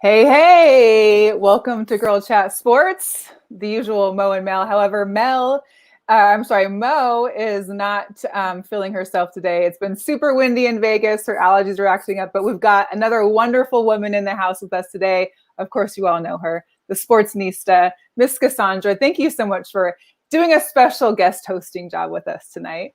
Hey, welcome to Girl Chat Sports, the usual Mo and Mel. However, Mo is not feeling herself today. It's been super windy in Vegas. Her allergies are acting up, but we've got another wonderful woman in the house with us today. Of course, you all know her, the sportsnista, Miss Cassandra. Thank you so much for doing a special guest hosting job with us tonight.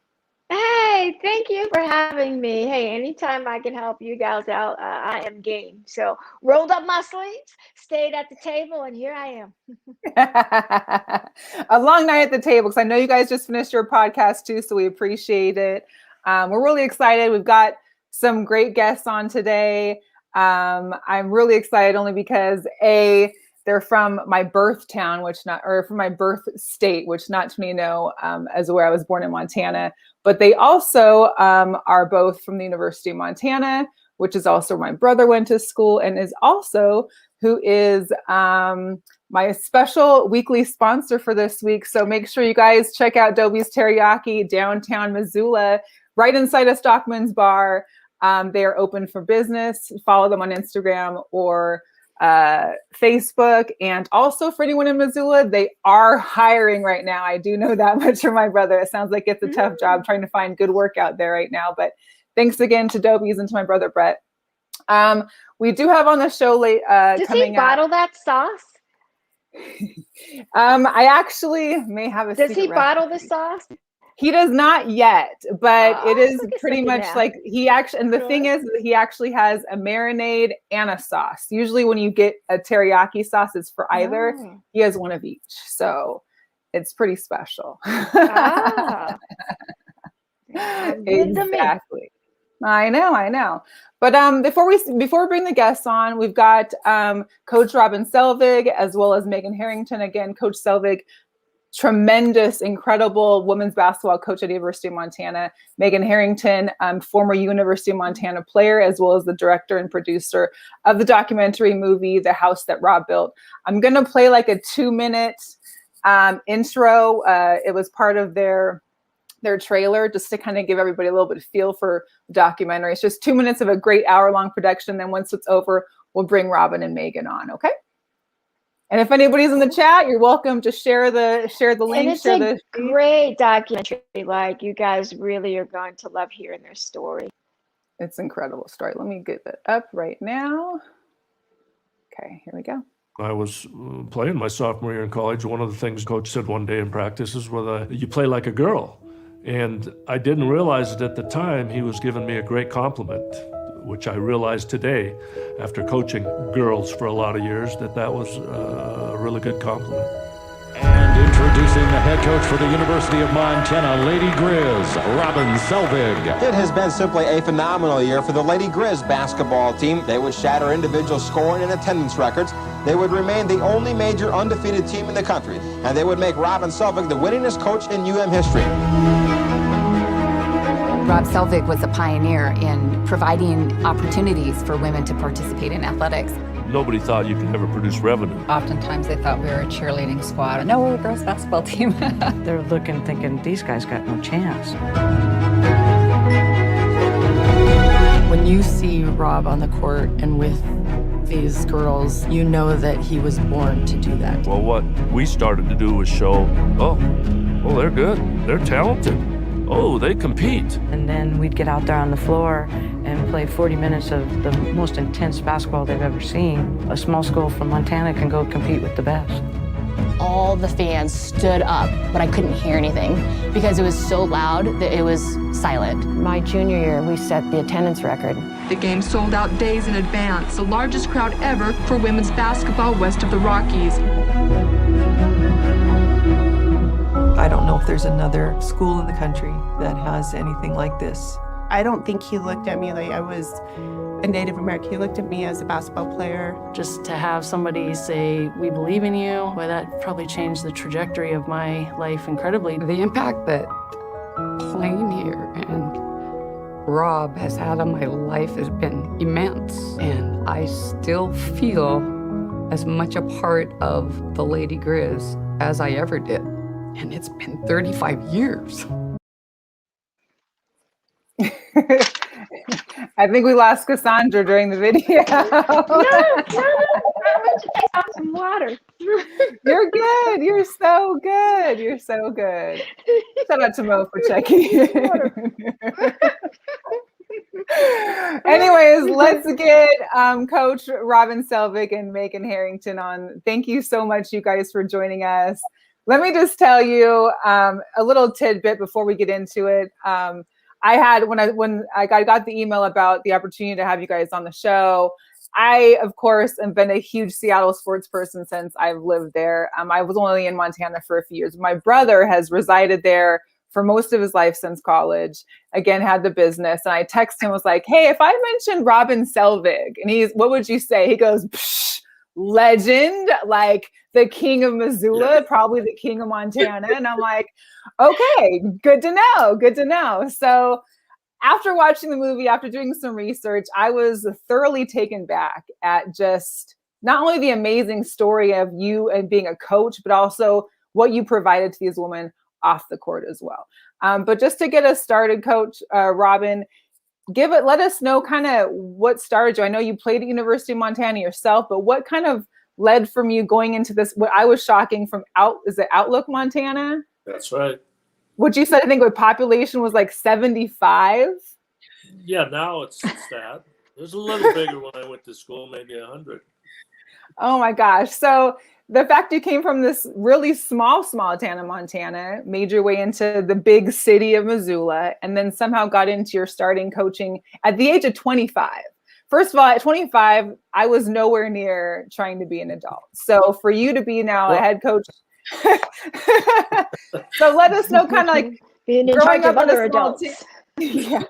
Hey, thank you for having me. Hey, anytime I can help you guys out, I am game. So rolled up my sleeves, stayed at the table, and here I am. A long night at the table, because I know you guys just finished your podcast too, so we appreciate it. We're really excited. We've got some great guests on today. I'm really excited only because they're from my birth town, from my birth state, which not too many know as where I was born in Montana. But they also are both from the University of Montana, which is also where my brother went to school, and who is my special weekly sponsor for this week. So make sure you guys check out Dobie's Teriyaki, downtown Missoula, right inside of Stockman's Bar. They are open for business. Follow them on Instagram or Facebook. And also for anyone in Missoula, they are hiring right now. I do know that much from my brother. It sounds like it's a tough job trying to find good work out there right now. But thanks again to Dobie's and to my brother, Brett. We do have on the show late Does coming he bottle that sauce? I actually may have a Does he secret bottle the recipe. sauce? He does not yet, but it is pretty much now. like he actually, and the thing is that he actually has a marinade and a sauce. Usually when you get a teriyaki sauce, it's for either. Oh. He has one of each. So it's pretty special. Ah. Exactly. I know. But before we bring the guests on, we've got Coach Rob Selvig as well as Megan Harrington. Again, Coach Selvig, tremendous, incredible women's basketball coach at the University of Montana. Megan Harrington, former University of Montana player, as well as the director and producer of the documentary movie, The House That Rob Built. I'm going to play like a 2-minute intro. It was part of their trailer, just to kind of give everybody a little bit of feel for the documentary. It's just 2 minutes of a great hour-long production. Then once it's over, we'll bring Robin and Megan on, okay? And if anybody's in the chat, you're welcome to share the link. And it's a great documentary. Like, you guys really are going to love hearing their story. It's an incredible story. Let me get it up right now. Okay, here we go. I was playing my sophomore year in college. One of the things Coach said one day in practice is, well, you play like a girl. And I didn't realize it at the time. He was giving me a great compliment, which I realized today, after coaching girls for a lot of years, that was a really good compliment. And introducing the head coach for the University of Montana, Lady Griz, Rob Selvig. It has been simply a phenomenal year for the Lady Griz basketball team. They would shatter individual scoring and attendance records. They would remain the only major undefeated team in the country, and they would make Rob Selvig the winningest coach in UM history. Rob Selvig was a pioneer in providing opportunities for women to participate in athletics. Nobody thought you could ever produce revenue. Oftentimes they thought we were a cheerleading squad. No, we're a girls basketball team. They're looking, thinking, these guys got no chance. When you see Rob on the court and with these girls, you know that he was born to do that. Well, what we started to do was show, they're good. They're talented. Oh, they compete. And then we'd get out there on the floor and play 40 minutes of the most intense basketball they've ever seen. A small school from Montana can go compete with the best. All the fans stood up, but I couldn't hear anything because it was so loud that it was silent. My junior year, we set the attendance record. The game sold out days in advance, the largest crowd ever for women's basketball west of the Rockies. I don't know if there's another school in the country that has anything like this. I don't think he looked at me like I was a Native American. He looked at me as a basketball player. Just to have somebody say, we believe in you, well, that probably changed the trajectory of my life incredibly. The impact that playing here and Rob has had on my life has been immense. And I still feel as much a part of the Lady Griz as I ever did. And it's been 35 years. I think we lost Cassandra during the video. No, I want to take out some water. You're good. You're so good. You're so good. Shout out to Mo for checking in. Anyways, let's get Coach Robin Selvig and Megan Harrington on. Thank you so much, you guys, for joining us. Let me just tell you a little tidbit before we get into it. I had when I got the email about the opportunity to have you guys on the show. I, of course, have been a huge Seattle sports person since I've lived there. I was only in Montana for a few years. My brother has resided there for most of his life since college. Again, had the business, and I texted him, was like, "Hey, if I mentioned Robin Selvig," and what would you say? He goes, "Psh, legend, like the king of Missoula, probably the king of Montana." And I'm like, okay, good to know, good to know. So after watching the movie, after doing some research, I was thoroughly taken back at just not only the amazing story of you and being a coach, but also what you provided to these women off the court as well. But just to get us started, Coach Robin, let us know kind of what started you. I know you played at University of Montana yourself, but what kind of led from you going into this? What I was shocking from is it Outlook, Montana? That's right. What you said, I think, the population was like 75. Yeah, now it's that. It was a little bigger when I went to school, maybe 100. Oh my gosh! So the fact you came from this really small town in Montana, made your way into the big city of Missoula, and then somehow got into your starting coaching at the age of 25. First of all, at 25, I was nowhere near trying to be an adult. So for you to be now a head coach, so let us know kind of like being in charge of other adults. Yeah.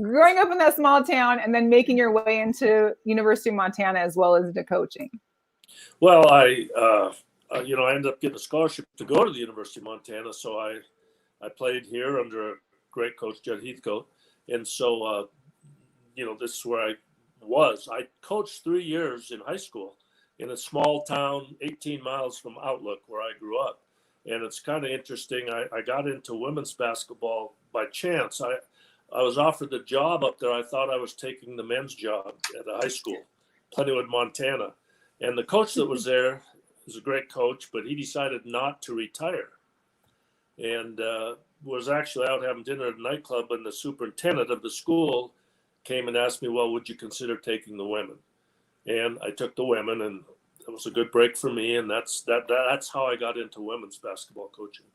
Growing up in that small town and then making your way into University of Montana as well as into coaching. Well, I ended up getting a scholarship to go to the University of Montana, so I played here under a great coach, Judd Heathcote, and so this is where I was. I coached 3 years in high school in a small town 18 miles from Outlook where I grew up, and it's kind of interesting. I got into women's basketball by chance. I was offered the job up there. I thought I was taking the men's job at a high school, Plentywood, Montana. And the coach that was there was a great coach, but he decided not to retire. And was actually out having dinner at a nightclub, and the superintendent of the school came and asked me, well, would you consider taking the women? And I took the women, and it was a good break for me. And that's how I got into women's basketball coaching.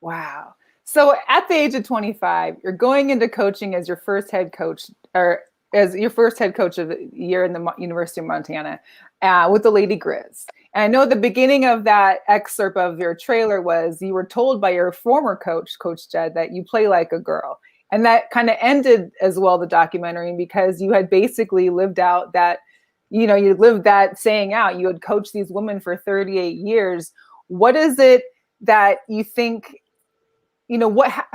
Wow. So at the age of 25, you're going into coaching as your first head coach, or as your first head coach of the year in the University of Montana with the Lady Griz. And I know the beginning of that excerpt of your trailer was you were told by your former coach, Coach Jed, that you play like a girl. And that kind of ended as well the documentary because you had basically lived out that, you lived that saying out. You had coached these women for 38 years. What is it that you think,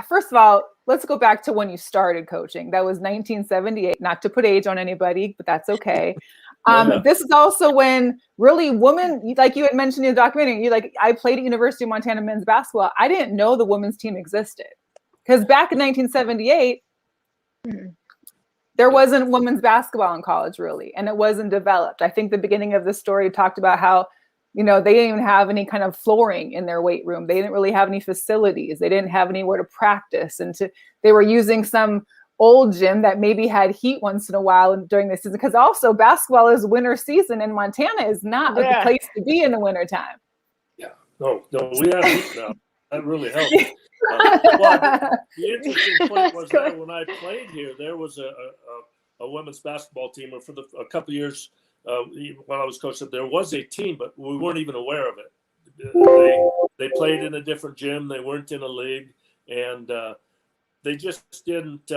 first of all, let's go back to when you started coaching. That was 1978, not to put age on anybody, but that's okay. This is also when really women, like you had mentioned in the documentary, I played at University of Montana men's basketball. I didn't know the women's team existed because back in 1978, there wasn't women's basketball in college really, and it wasn't developed. I think the beginning of the story talked about how they didn't even have any kind of flooring in their weight room. They didn't really have any facilities. They didn't have anywhere to practice. They were using some old gym that maybe had heat once in a while during the season. Because also basketball is winter season and Montana is not a place to be in the wintertime. Yeah, no, we have heat now. That really helped. The interesting point was that when I played here, there was a women's basketball team, or for a couple of years, when I was coaching, there was a team, but we weren't even aware of it. They played in a different gym. They weren't in a league, and they just didn't.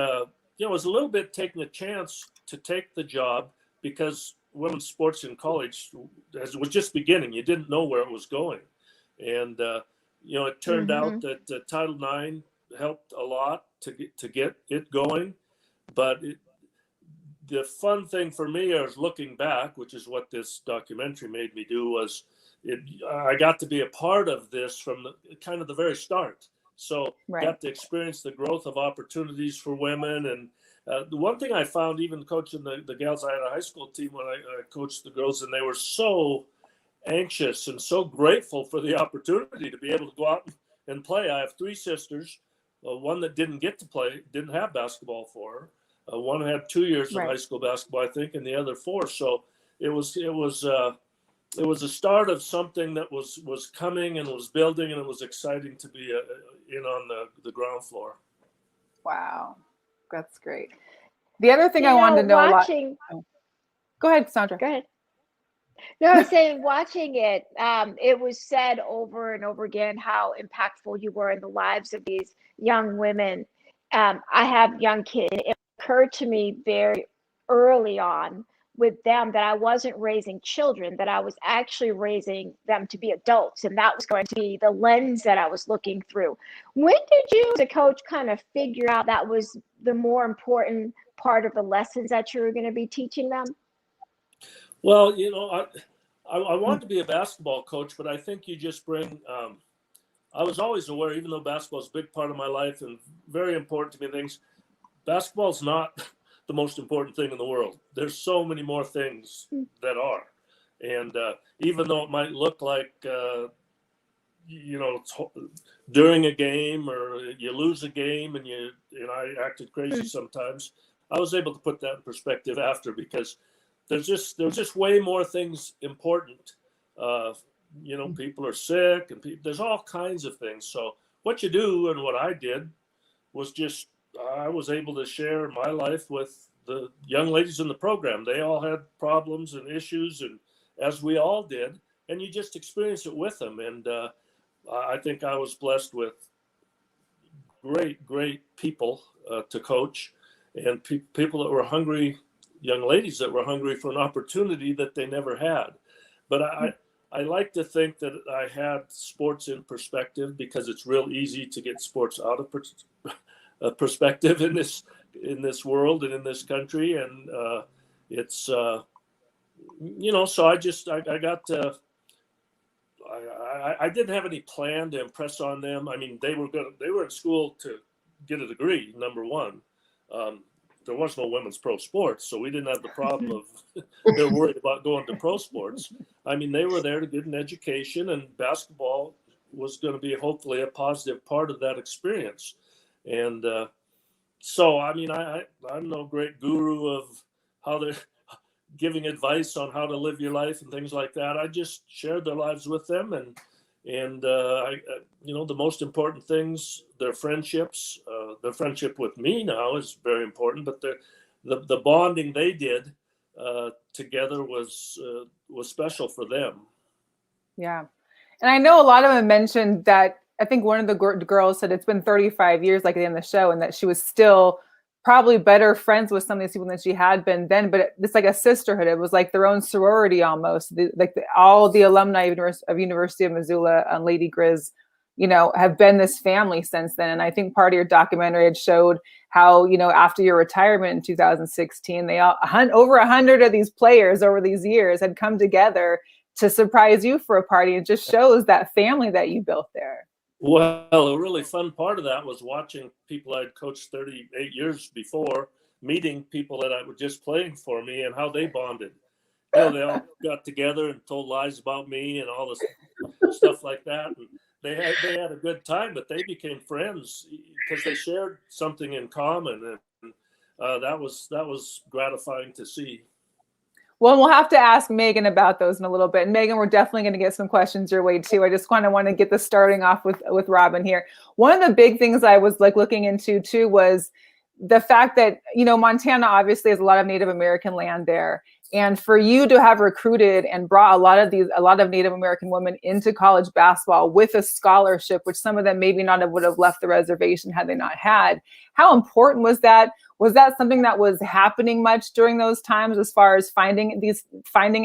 It was a little bit taking a chance to take the job because women's sports in college was just beginning. You didn't know where it was going, and it turned out that Title IX helped a lot to get it going, but the fun thing for me is looking back, which is what this documentary made me do, was I got to be a part of this from the very start. So got to experience the growth of opportunities for women The one thing I found, even coaching the gals, I had a high school team when I coached the girls, and they were so anxious and so grateful for the opportunity to be able to go out and play. I have 3 sisters, one that didn't get to play, didn't have basketball for her. One had 2 years of high school basketball, I think, and the other 4. So it was a start of something that was coming and was building, and it was exciting to be in on the ground floor. Wow, that's great. The other thing I wanted to know go ahead, Cassandra. Go ahead. No, I was saying, watching it, it was said over and over again how impactful you were in the lives of these young women. I have young kids. It occurred to me very early on with them that I wasn't raising children, that I was actually raising them to be adults. And that was going to be the lens that I was looking through. When did you, as a coach, kind of figure out that was the more important part of the lessons that you were going to be teaching them? Well, I wanted to be a basketball coach, but I think you just bring, I was always aware, even though basketball is a big part of my life and very important to me, basketball is not the most important thing in the world. There's so many more things that are. And even though it might look like, during a game or you lose a game and I acted crazy sometimes, I was able to put that in perspective after, because there's just way more things important. People are sick and there's all kinds of things. So what you do and what I did was just, I was able to share my life with the young ladies in the program. They all had problems and issues, and as we all did, and you just experience it with them. And I think I was blessed with great people to coach, and people that were hungry, young ladies that were hungry for an opportunity that they never had. But I like to think that I had sports in perspective, because it's real easy to get sports out of perspective in this world and in this country. And it's so I didn't have any plan to impress on them. I mean, they were in school to get a degree, number one. There was no women's pro sports, so we didn't have the problem of they're worried about going to pro sports. I mean, they were there to get an education, and basketball was going to be hopefully a positive part of that experience. And so, I mean, I'm no great guru of how they're giving advice on how to live your life and things like that. I just shared their lives with them, and the most important things, their friendships, their friendship with me now is very important, but the bonding they did together was special for them. Yeah. And I know a lot of them mentioned that, I think one of the girls said it's been 35 years, like in the show, and that she was still probably better friends with some of these people than she had been then, but it's like a sisterhood. It was like their own sorority almost. All the alumni of University of Missoula and Lady Griz, have been this family since then. And I think part of your documentary had showed how, after your retirement in 2016, over 100 of these players over these years had come together to surprise you for a party. It just shows that family that you built there. Well, a really fun part of that was watching people I'd coached 38 years before, meeting people that were just playing for me, and how they bonded. They all got together and told lies about me and all this stuff like that. And they had a good time, but they became friends because they shared something in common, and that was gratifying to see. Well, we'll have to ask Megan about those in a little bit. And Megan, we're definitely going to get some questions your way too. I just want to get this starting off with Robin here. One of the big things I was looking into too was the fact that, Montana obviously has a lot of Native American land there. And for you to have recruited and brought a lot of Native American women into college basketball with a scholarship, which some of them maybe not would have left the reservation had they not had. How important was that? Was that something that was happening much during those times as far as finding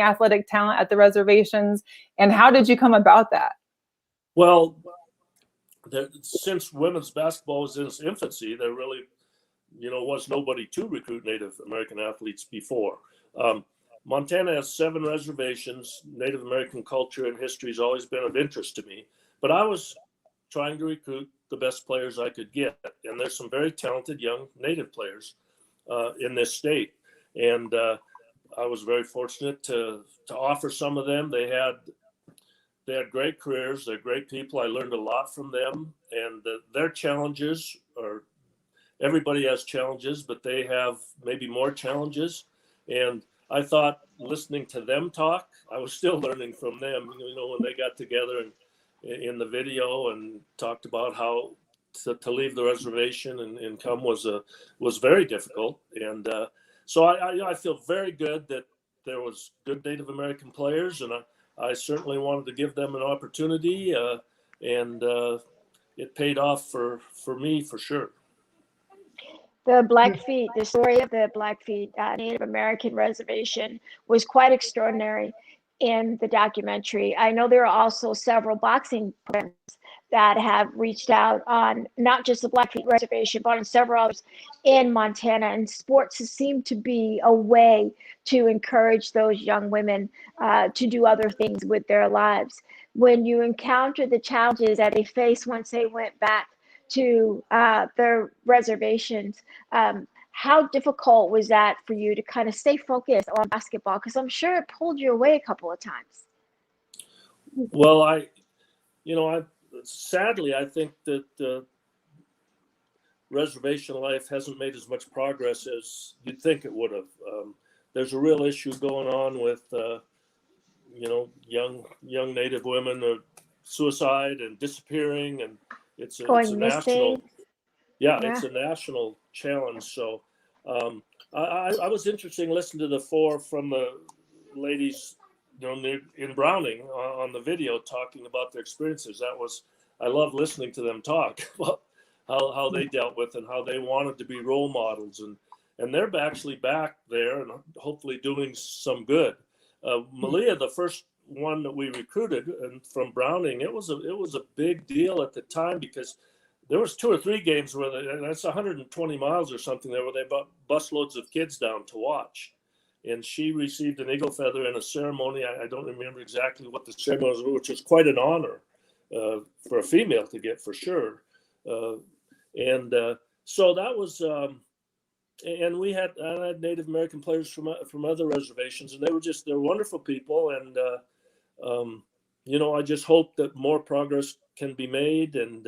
athletic talent at the reservations? And how did you come about that? Well, since women's basketball was in its infancy, there really, was nobody to recruit Native American athletes before. Montana has 7 reservations. Native American culture and history has always been of interest to me, but I was trying to recruit the best players I could get. And there's some very talented young Native players. in this state. And I was very fortunate to offer some of them. They had great careers. They're great people. I learned a lot from them, and their challenges are, everybody has challenges, but they have maybe more challenges. And I thought, listening to them talk, I was still learning from them. You know, when they got together in the video and talked about how to leave the reservation and come was very difficult. And so I feel very good that there was good Native American players, and I certainly wanted to give them an opportunity, and it paid off for me for sure. The Blackfeet, the story of the Blackfeet Native American reservation was quite extraordinary in the documentary. I know there are also several boxing programs that have reached out on not just the Blackfeet reservation, but on several others in Montana. And sports seem to be a way to encourage those young women to do other things with their lives. When you encounter the challenges that they face once they went back to their reservations, how difficult was that for you to kind of stay focused on basketball? Because I'm sure it pulled you away a couple of times. Well, sadly, I think that reservation life hasn't made as much progress as you'd think it would have. There's a real issue going on with, young Native women suicide and disappearing, and it's a national, it's a national challenge. So I was interested in listening to the four from the ladies, in Browning on the video talking about their experiences. I love listening to them talk about how they dealt with and how they wanted to be role models, and they're actually back there and hopefully doing some good. Malia, the first one that we recruited and from Browning, it was a big deal at the time, because there was 2 or 3 games where that's 120 miles or something there, where they brought busloads of kids down to watch. And she received an eagle feather in a ceremony. I don't remember exactly what the ceremony was, which was quite an honor for a female to get, for sure. So that was, and we had Native American players from other reservations, and they're wonderful people. And I just hope that more progress can be made, and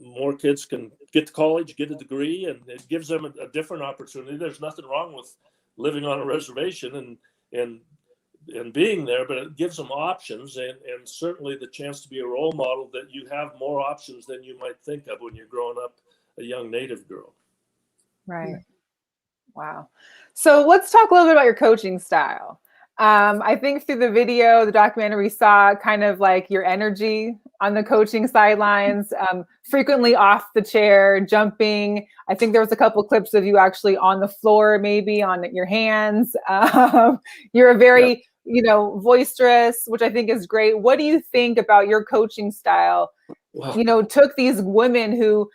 more kids can get to college, get a degree, and it gives them a different opportunity. There's nothing wrong with living on a reservation and being there, but it gives them options, and certainly the chance to be a role model, that you have more options than you might think of when you're growing up a young Native girl. Right. Wow. So let's talk a little bit about your coaching style. I think through the video, the documentary, we saw kind of like your energy on the coaching sidelines, frequently off the chair, jumping. I think there was a couple of clips of you actually on the floor, maybe on your hands. You're a very, boisterous, which I think is great. What do you think about your coaching style? Wow. Took these women who,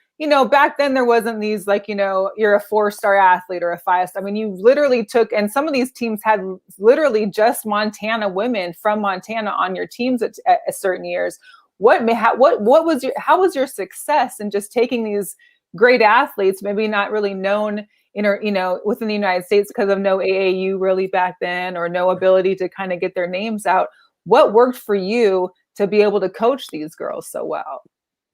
back then there wasn't these you're a 4-star athlete or a 5-star. I mean, you literally took, and some of these teams had literally just Montana women from Montana on your teams at certain years. How was your success in just taking these great athletes, maybe not really known within the United States because of no AAU really back then, or no ability to kind of get their names out? What worked for you to be able to coach these girls so well?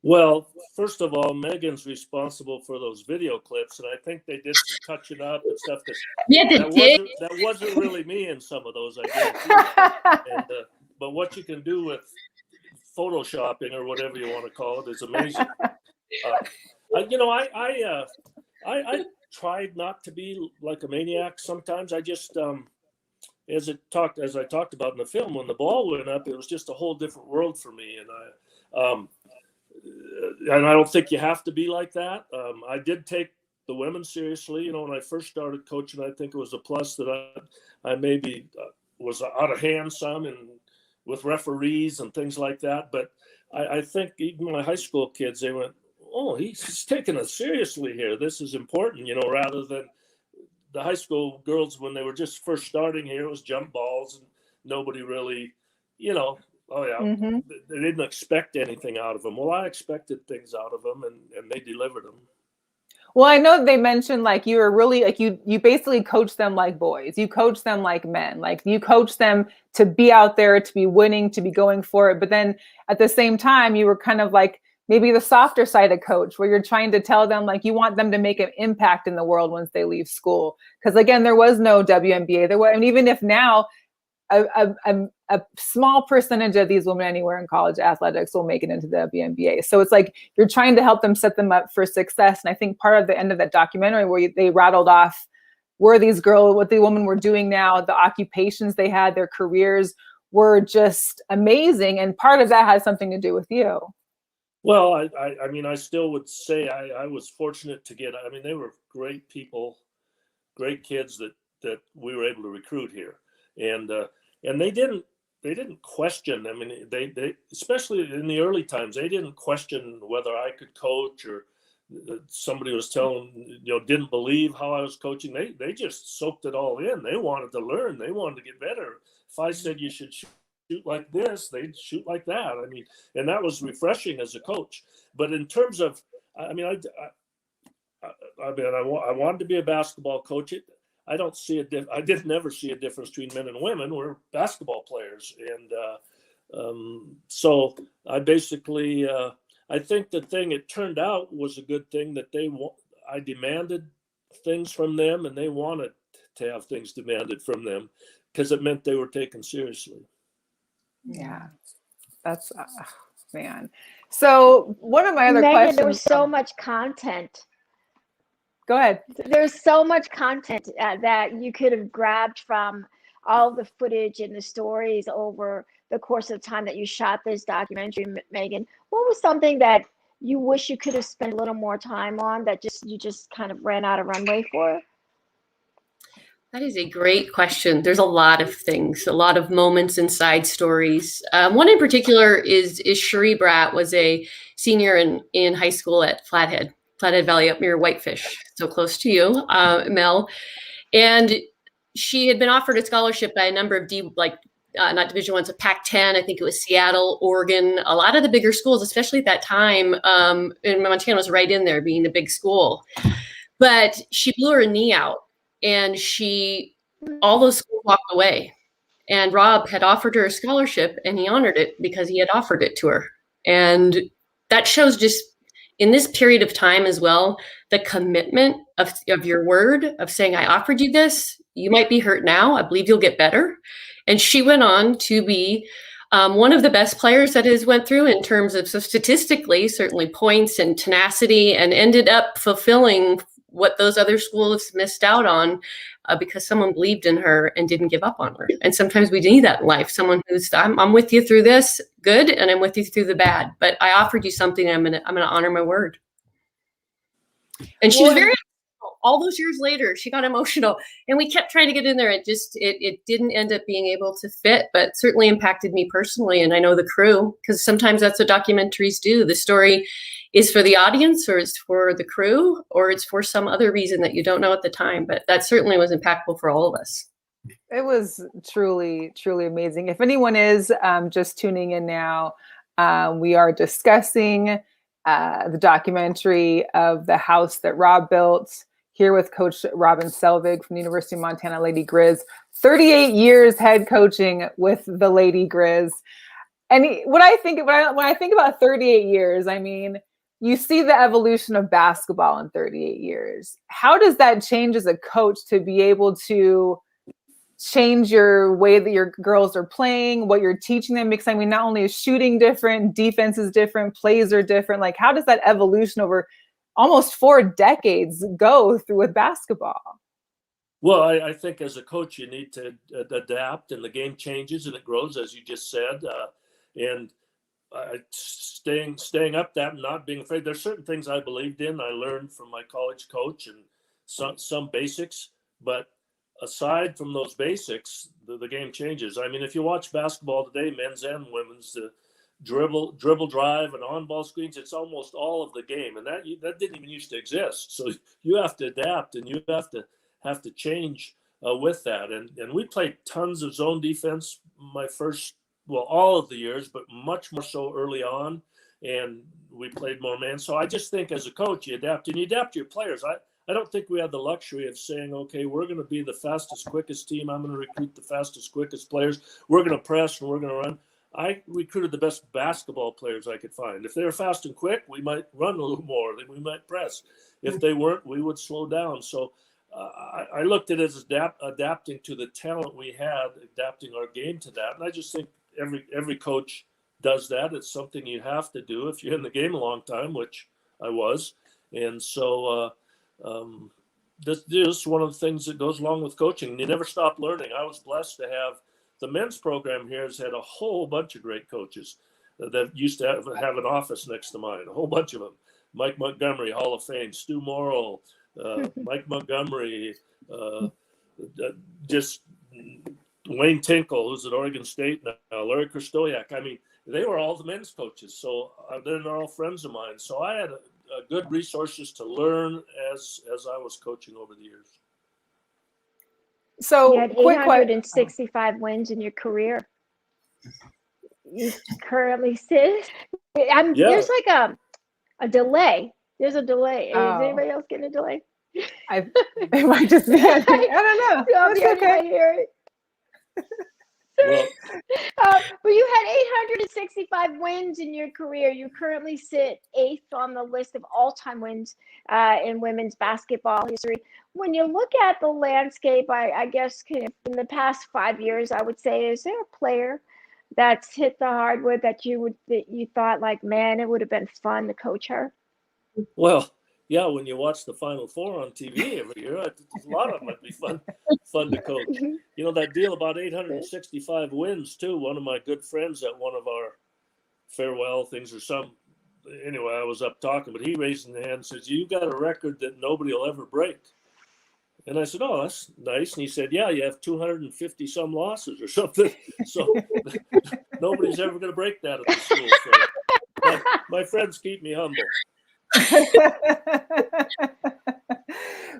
Well, first of all, Megan's responsible for those video clips, and I think they did some touching up and stuff. That wasn't really me in some of those. But what you can do with photoshopping, or whatever you want to call it, is amazing. I tried not to be like a maniac sometimes. I just, as I talked about in the film, when the ball went up, it was just a whole different world for me, and I don't think you have to be like that. I did take the women seriously. When I first started coaching, I think it was a plus that I maybe was out of hand some, and with referees and things like that. But I think even my high school kids, they went, "Oh, he's taking us seriously here. This is important," rather than the high school girls when they were just first starting here. It was jump balls, and nobody really, Mm-hmm. They didn't expect anything out of them. Well, I expected things out of them, and they delivered them. Well, I know they mentioned like you were really like you basically coach them like boys. You coach them like men. Like you coach them to be out there, to be winning, to be going for it. But then at the same time, you were kind of like maybe the softer side of coach, where you're trying to tell them like you want them to make an impact in the world once they leave school. Because again, there was no WNBA. There was, and even if now a small percentage of these women anywhere in college athletics will make it into the WNBA. So it's like you're trying to help them set them up for success. And I think part of the end of that documentary where they rattled off where these girls, what the women were doing now, the occupations they had, their careers were just amazing. And part of that has something to do with you. Well, I mean, I still would say I was fortunate to get, I mean, they were great people, great kids that we were able to recruit here. And they didn't question. I mean, they especially in the early times, they didn't question whether I could coach or somebody was telling, didn't believe how I was coaching. They just soaked it all in. They wanted to learn. They wanted to get better. If I said you should shoot like this, they'd shoot like that. I mean, and that was refreshing as a coach. But in terms of, I mean, I wanted to be a basketball coach. I don't see I did never see a difference between men and women. We're basketball players. And so I basically, I think the thing it turned out was a good thing that I demanded things from them and they wanted to have things demanded from them because it meant they were taken seriously. Yeah, that's, man. So one of my other Megan, questions. there was so much content. Go ahead. There's so much content that you could have grabbed from all the footage and the stories over the course of time that you shot this documentary, Megan. What was something that you wish you could have spent a little more time on that you just kind of ran out of runway for? That is a great question. There's a lot of things, a lot of moments and side stories. One in particular is Cherie Bratt was a senior in high school at Flathead Valley up near Whitefish, so close to you, Mel. And she had been offered a scholarship by a number of not Division I, so Pac-10. I think it was Seattle, Oregon, a lot of the bigger schools, especially at that time. And Montana was right in there being a big school. But she blew her knee out and all those schools walked away. And Rob had offered her a scholarship and he honored it because he had offered it to her. And that shows just in this period of time as well, the commitment of your word of saying, I offered you this, you might be hurt now, I believe you'll get better. And she went on to be one of the best players that has went through in terms of, so statistically, certainly points and tenacity, and ended up fulfilling what those other schools missed out on because someone believed in her and didn't give up on her. And sometimes we need that in life. Someone who's, I'm with you through this good, and I'm with you through the bad, but I offered you something and I'm gonna honor my word. And she was very, all those years later, she got emotional and we kept trying to get in there. It didn't end up being able to fit, but certainly impacted me personally. And I know the crew, because sometimes that's what documentaries do. The story is for the audience, or it's for the crew, or it's for some other reason that you don't know at the time. But that certainly was impactful for all of us. It was truly, truly amazing. If anyone is just tuning in now, we are discussing the documentary of the house that Rob built here with Coach Rob Selvig from the University of Montana, Lady Griz. 38 years head coaching with the Lady Griz. And when I think about 38 years, I mean, you see the evolution of basketball in 38 years. How does that change as a coach to be able to change your way that your girls are playing, what you're teaching them? Because I mean, not only is shooting different, defense is different, plays are different. Like, how does that evolution over almost 4 decades go through with basketball? Well, I think as a coach, you need to adapt, and the game changes and it grows, as you just said. And staying up that and not being afraid. There's certain things I believed in. I learned from my college coach and some basics, but aside from those basics, the game changes. I mean, if you watch basketball today, men's and women's, the dribble, drive, and on-ball screens, it's almost all of the game, and that didn't even used to exist. So you have to adapt, and you have to change with that. And we played tons of zone defense all of the years, but much more so early on. and we played more man. So I just think as a coach, you adapt and you adapt to your players. I don't think we have the luxury of saying, okay, we're going to be the fastest, quickest team. I'm going to recruit the fastest, quickest players. We're going to press and we're going to run. I recruited the best basketball players I could find. If they were fast and quick, we might run a little more, then we might press. If they weren't, we would slow down. So I looked at it as adapting to the talent we had, adapting our game to that. And I just think every coach does that. It's something you have to do if you're in the game a long time, which I was. And so this is one of the things that goes along with coaching. You never stop learning. I was blessed to have the men's program here has had a whole bunch of great coaches that used to have an office next to mine, a whole bunch of them. Mike Montgomery, Hall of Fame, Stu Morrill, Mike Montgomery, just Wayne Tinkle, who's at Oregon State now, Larry Kristoyak. I mean, they were all the men's coaches, so they're all friends of mine. So I had good resources to learn as I was coaching over the years. So you had 865 wins in your career. You currently sit. There's like a delay. There's a delay. Oh. Is anybody else getting a delay? I might just be. I don't know. That's okay. But you had 865 wins in your career. You currently sit 8th on the list of all-time wins in women's basketball history. When you look at the landscape, I guess in the past 5 years, I would say, is there a player that's hit the hardwood that you thought like, man, it would have been fun to coach her? Well, yeah, when you watch the Final Four on TV every year, a lot of them might be fun to coach. You know, that deal about 865 wins, too. One of my good friends at one of our farewell things or some, anyway, I was up talking, but he raised his hand and says, you got a record that nobody will ever break. And I said, oh, that's nice. And he said, yeah, you have 250 some losses or something. So nobody's ever going to break that at the school. So my friends keep me humble.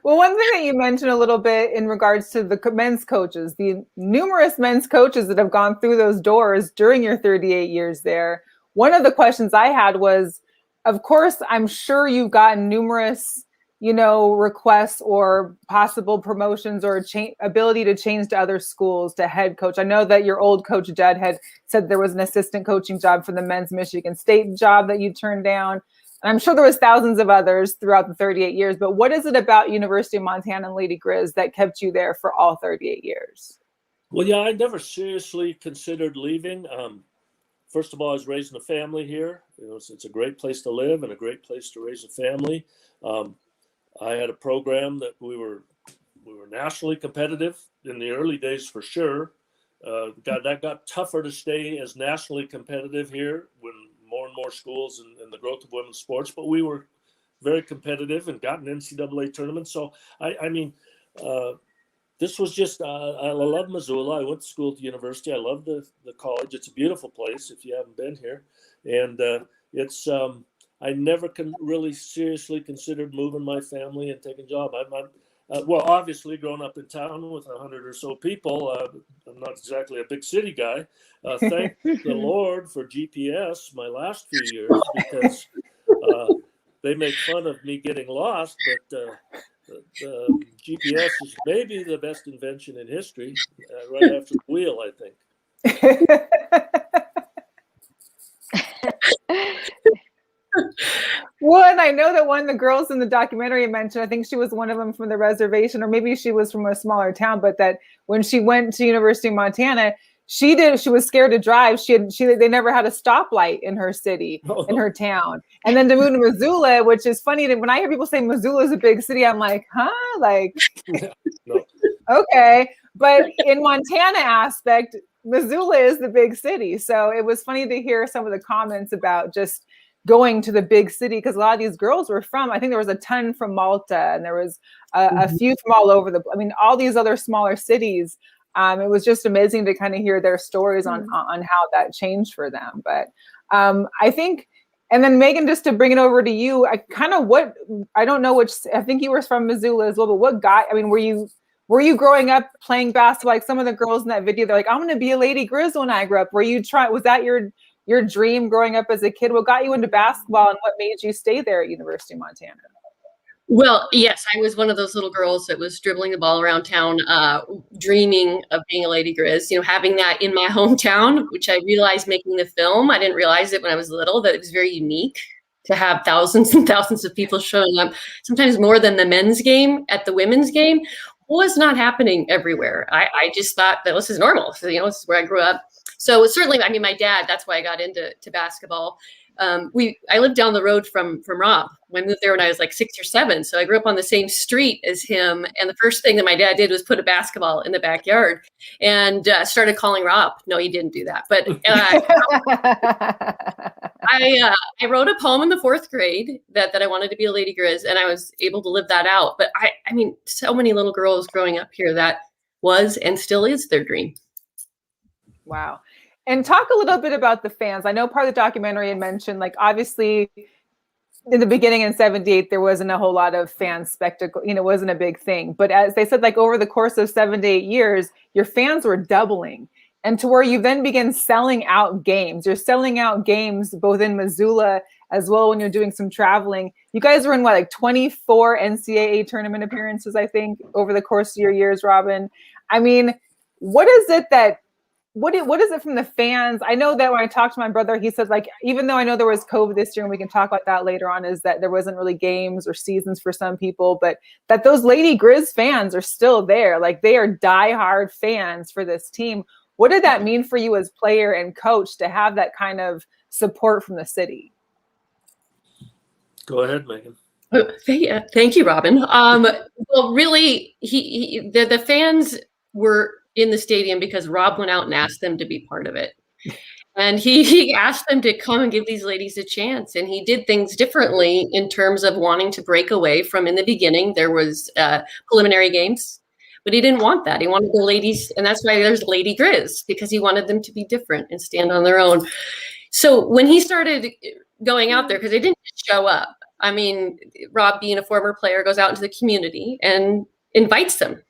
Well, one thing that you mentioned a little bit in regards to the men's coaches, the numerous men's coaches that have gone through those doors during your 38 years there. One of the questions I had was, of course, I'm sure you've gotten numerous, requests or possible promotions or ability to change to other schools to head coach. I know that your old coach, Jed, had said there was an assistant coaching job for the men's Michigan State job that you turned down. And I'm sure there was thousands of others throughout the 38 years, but what is it about University of Montana and Lady Griz that kept you there for all 38 years? Well, yeah, I never seriously considered leaving. First of all, I was raising a family here. It's a great place to live and a great place to raise a family. I had a program that we were nationally competitive in the early days for sure. That got tougher to stay as nationally competitive here when more and more schools and the growth of women's sports, but we were very competitive and got an NCAA tournament. So, this was just, I love Missoula. I went to school at the university. I love the college. It's a beautiful place if you haven't been here. And I never really seriously considered moving my family and taking a job. Well, obviously, growing up in town with 100 or so people, I'm not exactly a big city guy. Thank the Lord for GPS my last few years because they make fun of me getting lost, but GPS is maybe the best invention in history, right after the wheel, I think. Well, and I know that one of the girls in the documentary mentioned, I think she was one of them from the reservation, or maybe she was from a smaller town, but that when she went to University of Montana, she was scared to drive. They never had a stoplight in her city, in her town. And then to move to Missoula, which is funny that when I hear people say Missoula is a big city, I'm like, huh? Like, no. Okay. But in Montana aspect, Missoula is the big city. So it was funny to hear some of the comments about just going to the big city, because a lot of these girls were I think there was a ton from Malta, and there was a few from all over all these other smaller cities. It was just amazing to kind of hear their stories on how that changed for them. But I think, and then Megan, just to bring it over to you, I don't know I think you were from Missoula as well, but what guy, were you growing up playing basketball? Like some of the girls in that video, they're like, I'm going to be a Lady Griz when I grow up. Was that your your dream growing up as a kid? What got you into basketball and what made you stay there at University of Montana? Well, yes, I was one of those little girls that was dribbling the ball around town, dreaming of being a Lady Griz, having that in my hometown, which I realized making the film. I didn't realize it when I was little, that it was very unique to have thousands and thousands of people showing up, sometimes more than the men's game at the women's game, was not happening everywhere. I just thought that this is normal. So, this is where I grew up. So certainly, my dad, that's why I got into basketball. I lived down the road from Rob. I moved there when I was like 6 or 7. So I grew up on the same street as him. And the first thing that my dad did was put a basketball in the backyard and started calling Rob. No, he didn't do that. But I wrote a poem in the 4th grade that I wanted to be a Lady Griz, and I was able to live that out. But so many little girls growing up here, that was and still is their dream. Wow. And talk a little bit about the fans. I know part of the documentary had mentioned, obviously in the beginning in 78, there wasn't a whole lot of fan spectacle, it wasn't a big thing. But as they said, over the course of 7 to 8 years, your fans were doubling. And to where you then begin selling out games. You're selling out games both in Missoula as well when you're doing some traveling. You guys were in 24 NCAA tournament appearances, I think, over the course of your years, Robin. What is it that what is it from the fans? I know that when I talked to my brother, he said, even though I know there was COVID this year, and we can talk about that later on, is that there wasn't really games or seasons for some people, but that those Lady Griz fans are still there. They are diehard fans for this team. What did that mean for you as player and coach to have that kind of support from the city? Go ahead, Megan. Thank you, Robin. Well, really, the fans were in the stadium because Rob went out and asked them to be part of it. And he asked them to come and give these ladies a chance. And he did things differently in terms of wanting to break away from, in the beginning, there was preliminary games, but he didn't want that. He wanted the ladies, and that's why there's Lady Griz, because he wanted them to be different and stand on their own. So when he started going out there, because they didn't just show up. Rob, being a former player, goes out into the community and invites them.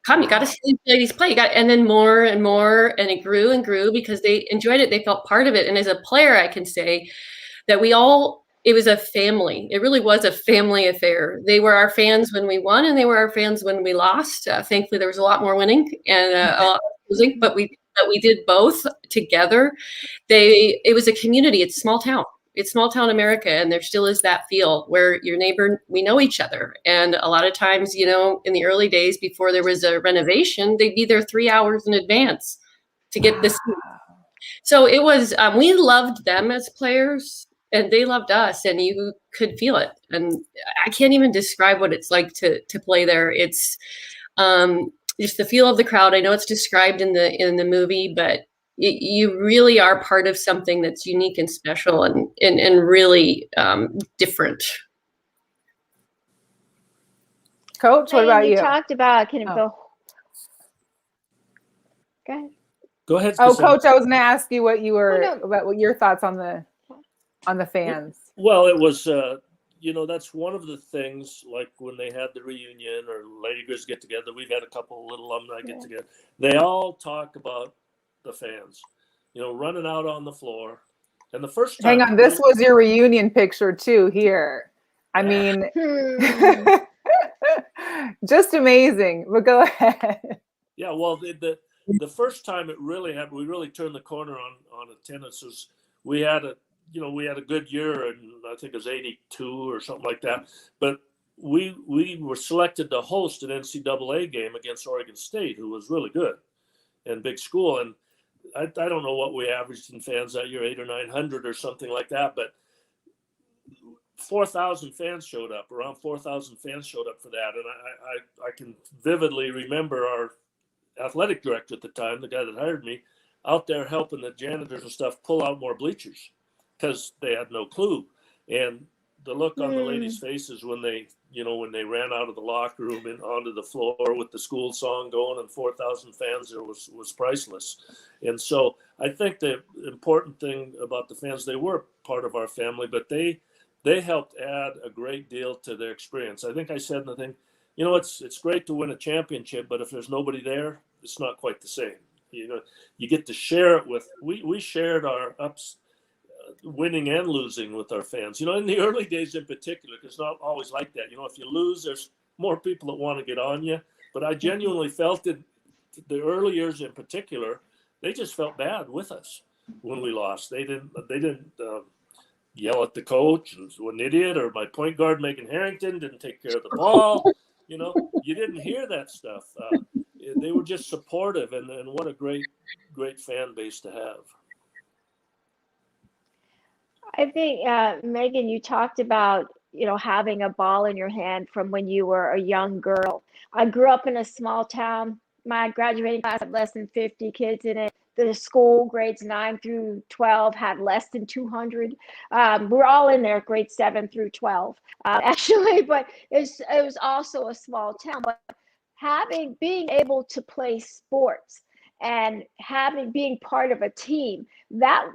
Come, you got to see these ladies play. And then more and more, and it grew and grew because they enjoyed it. They felt part of it. And as a player, I can say that it was a family. It really was a family affair. They were our fans when we won, and they were our fans when we lost. Thankfully, there was a lot more winning and a lot of losing, but we did both together. It was a community. It's small town. It's small town America, and there still is that feel where your neighbor, we know each other. And a lot of times, in the early days before there was a renovation, they'd be there 3 hours in advance to get this. So it was, we loved them as players, and they loved us, and you could feel it. And I can't even describe what it's like to play there. It's just the feel of the crowd. I know it's described in the movie, but you really are part of something that's unique and special and really different. Coach, what about you? You talked about go ahead. Go ahead. Oh, Coach, I was going to ask you what your thoughts on the fans. Well, it was that's one of the things, like when they had the reunion or Lady Griz get together. We've had a couple little alumni get together. They all talk about the fans, running out on the floor. And the first time, hang on, this was your reunion picture too here. Just amazing. But go ahead. Yeah, well, the first time it really happened, we really turned the corner on attendance. Was we had a good year, and I think it was 82 or something like that. But we were selected to host an NCAA game against Oregon State, who was really good and big school. And I don't know what we averaged in fans that year, 800 or 900 or something like that. But 4,000 fans showed up. Around 4,000 fans showed up for that. And I can vividly remember our athletic director at the time, the guy that hired me, out there helping the janitors and stuff pull out more bleachers because they had no clue. And the look on the ladies' faces when they ran out of the locker room and onto the floor with the school song going and 4,000 fans there was priceless. And so I think the important thing about the fans, they were part of our family, but they helped add a great deal to their experience. I think I said in the thing, it's great to win a championship, but if there's nobody there, it's not quite the same. You get to share it with, we shared our ups winning and losing with our fans. In the early days in particular, because it's not always like that. If you lose, there's more people that want to get on you. But I genuinely felt that the early years in particular, they just felt bad with us when we lost. They didn't yell at the coach and was an idiot, or my point guard Megan Harrington didn't take care of the ball. You didn't hear that stuff. They were just supportive, and what a great fan base to have. I think, Megan, you talked about, having a ball in your hand from when you were a young girl. I grew up in a small town. My graduating class had less than 50 kids in it. The school, grades 9 through 12, had less than 200. We're all in there, grades 7 through 12, actually, but it was also a small town. But being able to play sports and being part of a team,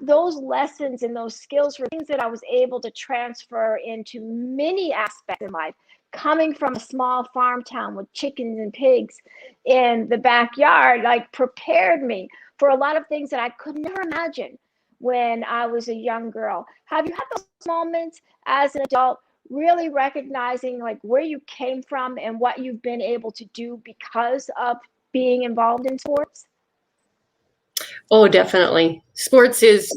those lessons and those skills were things that I was able to transfer into many aspects in life. Coming from a small farm town with chickens and pigs in the backyard, prepared me for a lot of things that I could never imagine when I was a young girl. Have you had those moments as an adult, really recognizing where you came from and what you've been able to do because of being involved in sports? Oh, definitely. Sports is,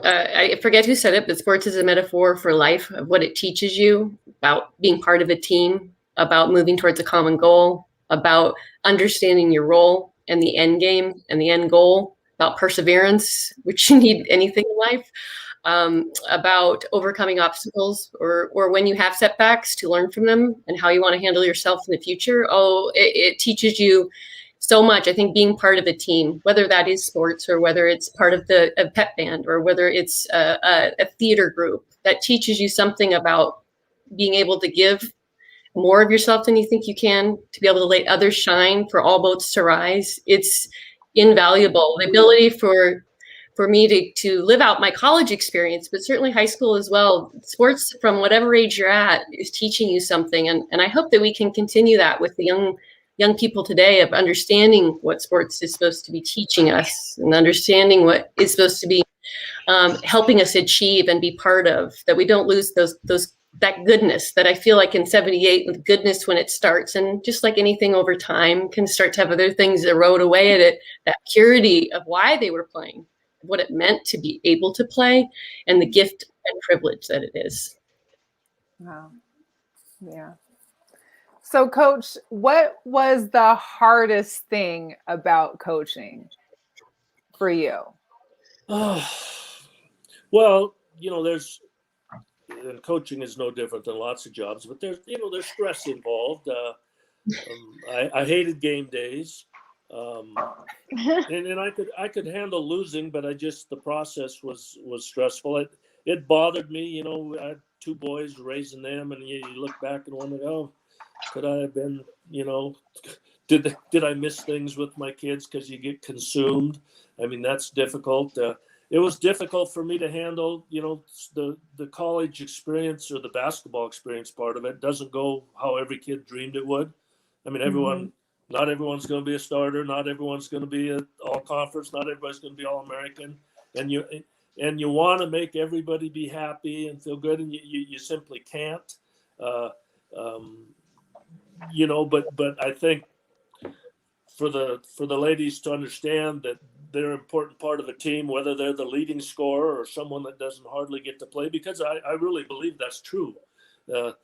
I forget who said it, but sports is a metaphor for life, of what it teaches you about being part of a team, about moving towards a common goal, about understanding your role and the end game and the end goal, about perseverance, which you need anything in life, about overcoming obstacles or when you have setbacks, to learn from them and how you want to handle yourself in the future. Oh, it teaches you so much. I think being part of a team, whether that is sports or whether it's part of a pep band or whether it's a theater group, that teaches you something about being able to give more of yourself than you think you can, to be able to let others shine, for all boats to rise. It's invaluable. The ability for me to live out my college experience, but certainly high school as well. Sports, from whatever age you're at, is teaching you something. And I hope that we can continue that with the young people today, of understanding what sports is supposed to be teaching us and understanding what is supposed to be helping us achieve and be part of, that we don't lose that goodness that I feel like in 78, with goodness when it starts, and just like anything over time can start to have other things erode away at it, that purity of why they were playing, what it meant to be able to play, and the gift and privilege that it is. Wow. Yeah. So, Coach, what was the hardest thing about coaching for you? Well, and coaching is no different than lots of jobs, but there's stress involved. I hated game days, and I could handle losing, but the process was stressful. It bothered me. I had 2 boys, raising them, and you look back and wonder, oh, could I have been, did I miss things with my kids because you get consumed? I mean, that's difficult. It was difficult for me to handle, the college experience, or the basketball experience part of it doesn't go how every kid dreamed it would. I mean, not everyone's going to be a starter. Not everyone's going to be an all-conference. Not everybody's going to be all-American. And you want to make everybody be happy and feel good, and you simply can't. But I think for the ladies to understand that they're an important part of a team, whether they're the leading scorer or someone that doesn't hardly get to play, because I really believe that's true. That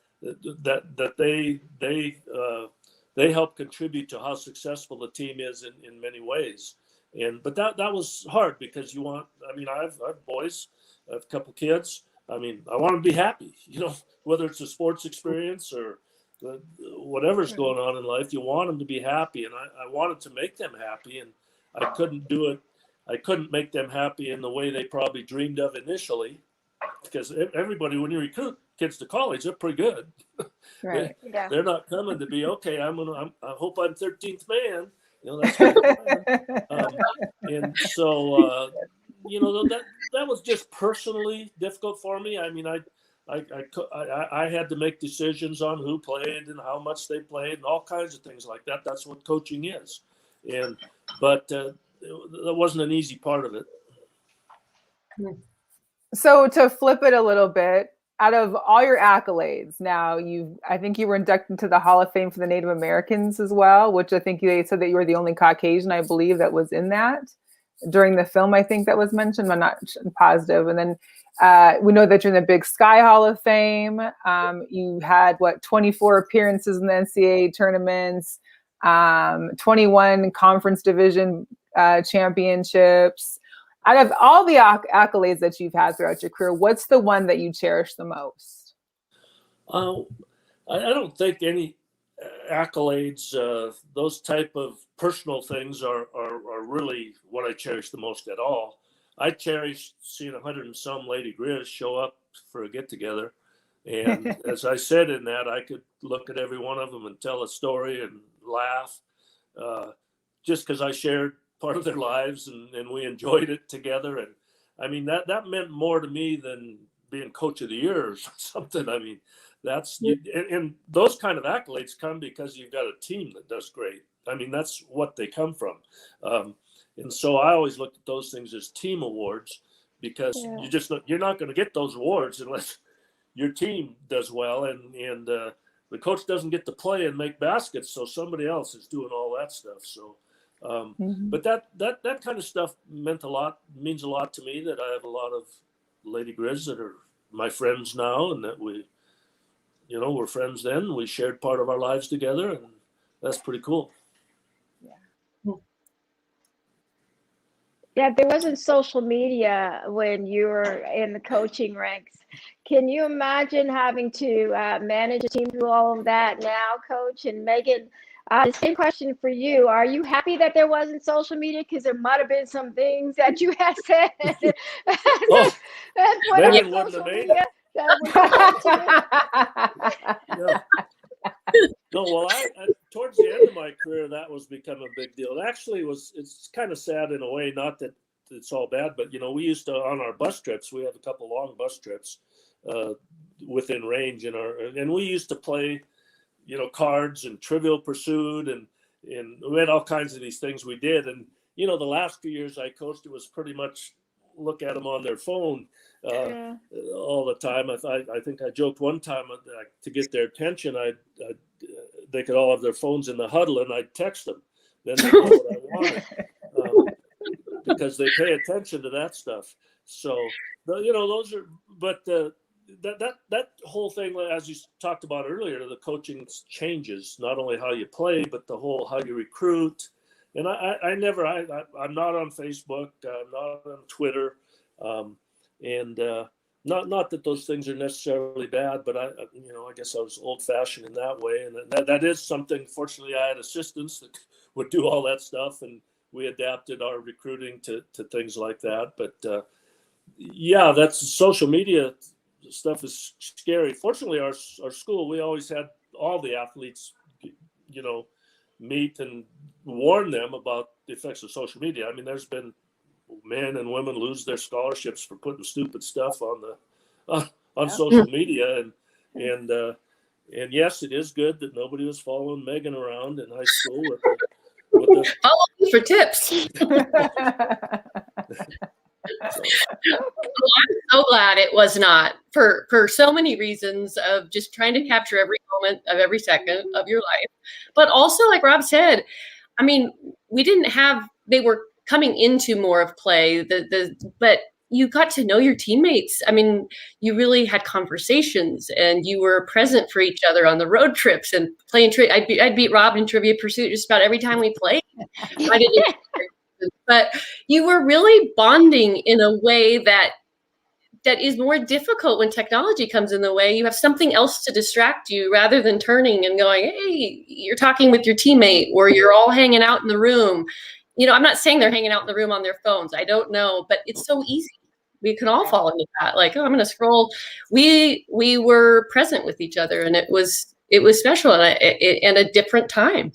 they help contribute to how successful the team is in many ways. But that was hard, because I have boys, I have a couple kids. I want them to be happy, whether it's a sports experience or whatever's going on in life, you want them to be happy. And I wanted to make them happy, and I couldn't do it. I couldn't make them happy in the way they probably dreamed of initially, because everybody, when you recruit kids to college, they're pretty good. Right. They're not coming to be, okay, I hope I'm 13th man. That's what and so, that was just personally difficult for me. I mean, I had to make decisions on who played and how much they played and all kinds of things like that. That's what coaching is. But that wasn't an easy part of it. So to flip it a little bit, out of all your accolades, now I think you were inducted into the Hall of Fame for the Native Americans as well, which I think they said that you were the only Caucasian, I believe, that was in that during the film. I think that was mentioned. I'm not positive. And then we know that you're in the Big Sky Hall of Fame. You had 24 appearances in the NCAA tournaments, 21 conference division championships. Out of all the accolades that you've had throughout your career, what's the one that you cherish the most? I don't think any accolades, those type of personal things are really what I cherish the most at all. I cherish seeing 100 and some Lady Griz show up for a get-together. And as I said in that, I could look at every one of them and tell a story and laugh just because I shared part of their lives and we enjoyed it together. And I mean, that meant more to me than being coach of the year or something. I mean, and those kind of accolades come because you've got a team that does great. I mean, that's what they come from. And so I always looked at those things as team awards because you're not going to get those awards unless your team does well and the coach doesn't get to play and make baskets. So somebody else is doing all that stuff. So, but that kind of stuff means a lot to me, that I have a lot of Lady Griz that are my friends now, and that we're friends then. We shared part of our lives together, and that's pretty cool. Yeah, there wasn't social media when you were in the coaching ranks. Can you imagine having to manage a team through all of that now, Coach? And Megan, the same question for you. Are you happy that there wasn't social media? Because there might have been some things that you had said. Megan wouldn't have made it. No, well, I towards the end of my career, that was become a big deal. It actually it's kind of sad in a way, not that it's all bad, but, we used to, on our bus trips, we have a couple long bus trips within range and we used to play, cards and Trivial Pursuit and we had all kinds of these things we did. And, the last few years I coached, it was pretty much look at them on their phone all the time. I think I joked one time to get their attention, they could all have their phones in the huddle and I'd text them. Then they know what I wanted because they pay attention to that stuff. So, those are, but that whole thing, as you talked about earlier, the coaching changes, not only how you play, but the whole how you recruit. And I'm not on Facebook, I'm not on Twitter, and not that those things are necessarily bad, but I guess I was old-fashioned in that way, and that is something. Fortunately, I had assistants that would do all that stuff, and we adapted our recruiting to things like that. But that's social media stuff is scary. Fortunately, our school, we always had all the athletes, meet and warn them about the effects of social media. I mean, there's been men and women lose their scholarships for putting stupid stuff on social media, and yes, it is good that nobody was following Megan around in high school with follow me for tips. I'm so glad it was not, for so many reasons, of just trying to capture every moment of every second of your life. But also, like Rob said, I mean, they were coming into more of play, but you got to know your teammates. I mean, you really had conversations and you were present for each other on the road trips and playing. I'd beat Rob in Trivia Pursuit just about every time we played. But you were really bonding in a way that is more difficult when technology comes in the way. You have something else to distract you rather than turning and going, hey, you're talking with your teammate, or you're all hanging out in the room. I'm not saying they're hanging out in the room on their phones. I don't know, but it's so easy. We can all fall into that. Like, I'm going to scroll. We were present with each other, and it was special and a different time.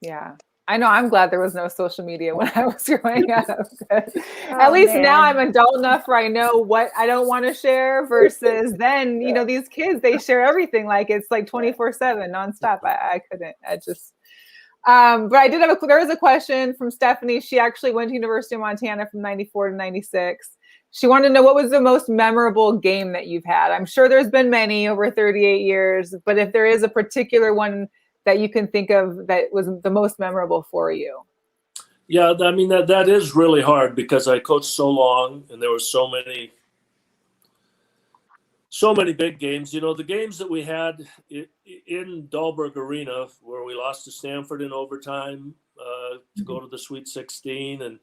Yeah. I know. I'm glad there was no social media when I was growing up. At least now I'm adult enough where I know what I don't want to share versus then, these kids, they share everything. Like it's like 24/7 nonstop. I couldn't, but I did there was a question from Stephanie. She actually went to University of Montana from 94 to 96. she wanted to know what was the most memorable game that you've had. I'm sure there's been many over 38 years, but if there is a particular one that you can think of that was the most memorable for you. Yeah, I mean, that is really hard because I coached so long and there were so many big games. You know, the games that we had in Dahlberg Arena where we lost to Stanford in overtime to go to the Sweet 16, and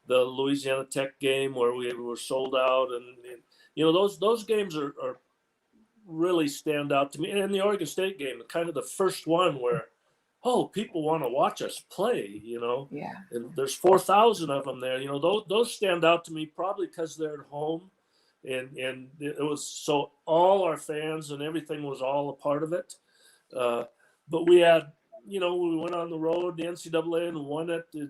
the Louisiana Tech game where we were sold out. And you know, those games are really stand out to me. And the Oregon State game, kind of the first one where, oh, people want to watch us play, you know. Yeah. And there's 4,000 of them there. You know, those stand out to me probably because they're at home. And it was so all our fans and everything was all a part of it. But we had, you know, we went on the road, the NCAA, and won at the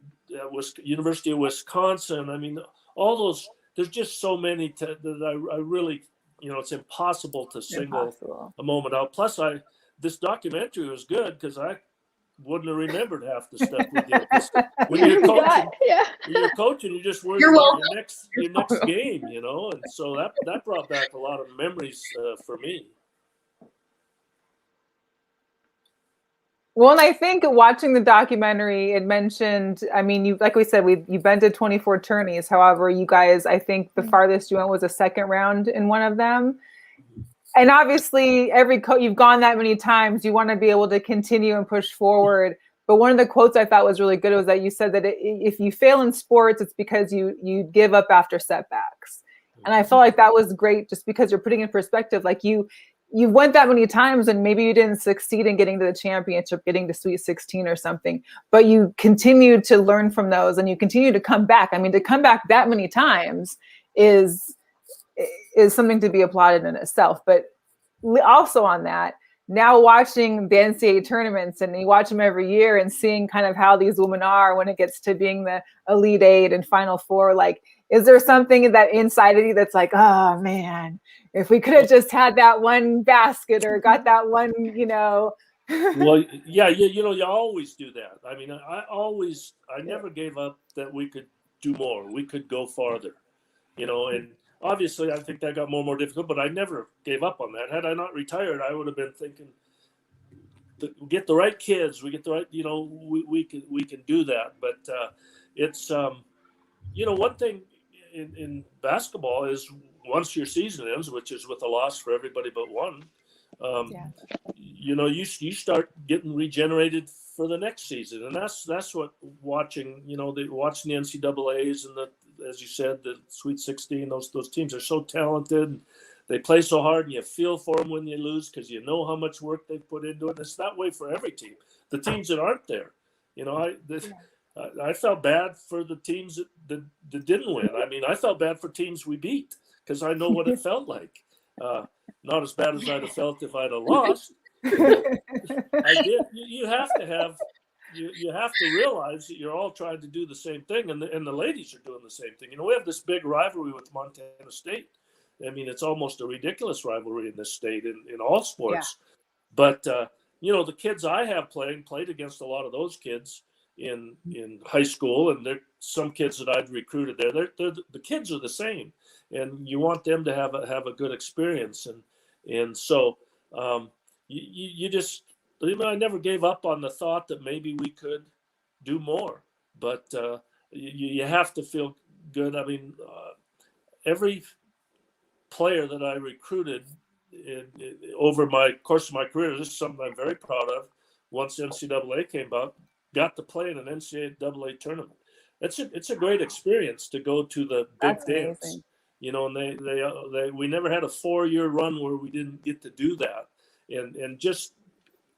University of Wisconsin. I mean, all those, there's just so many that I really, you know, it's impossible to single a moment out. Plus, this documentary was good because I wouldn't have remembered half the stuff we did. When you're coaching, you're just worried about your next game, you know, and so that brought back a lot of memories for me. Well, and I think watching the documentary, it mentioned, I mean, you, like we said, you've been to 24 tourneys. However, you guys, I think the farthest you went was a second round in one of them. And obviously, you've gone that many times, you want to be able to continue and push forward. But one of the quotes I thought was really good was that you said that if you fail in sports, it's because you give up after setbacks. And I felt like that was great, just because you're putting in perspective, like you went that many times and maybe you didn't succeed in getting to the championship, getting to Sweet 16 or something, but you continued to learn from those and you continue to come back. I mean, to come back that many times is something to be applauded in itself. But also on that, now watching the NCAA tournaments, and you watch them every year and seeing kind of how these women are when it gets to being the Elite Eight and Final Four, like, is there something that inside of you that's like, oh man, if we could have just had that one basket or got that one, you know? Well, yeah, you know, you always do that. I mean, I never gave up that we could do more. We could go farther, you know, and obviously I think that got more and more difficult, but I never gave up on that. Had I not retired, I would have been thinking, we get the right kids, we get the right, you know, we can do that. But it's, you know, one thing in basketball is once your season ends, which is with a loss for everybody but one, you know, you start getting regenerated for the next season. And that's what watching, you know, watching the NCAAs and as you said, the Sweet 16, those teams are so talented. And they play so hard, and you feel for them when you lose because you know how much work they've put into it. And it's that way for every team. The teams that aren't there, you know, I felt bad for the teams that didn't win. I mean, I felt bad for teams we beat because I know what it felt like. Not as bad as I'd have felt if I'd have lost. I did. You have to realize that you're all trying to do the same thing, and the ladies are doing the same thing. You know, we have this big rivalry with Montana State. I mean, it's almost a ridiculous rivalry in this state in all sports. Yeah. But you know, the kids I have played against a lot of those kids in high school, and some kids that I'd recruited there. The kids are the same, and you want them to have a good experience, and so you just. I never gave up on the thought that maybe we could do more, but you have to feel good. I mean, every player that I recruited over my course of my career, this is something I'm very proud of. Once NCAA came about, got to play in an NCAA tournament. It's a great experience to go to the big dance. Amazing. You know, and we never had a 4-year run where we didn't get to do that, and just.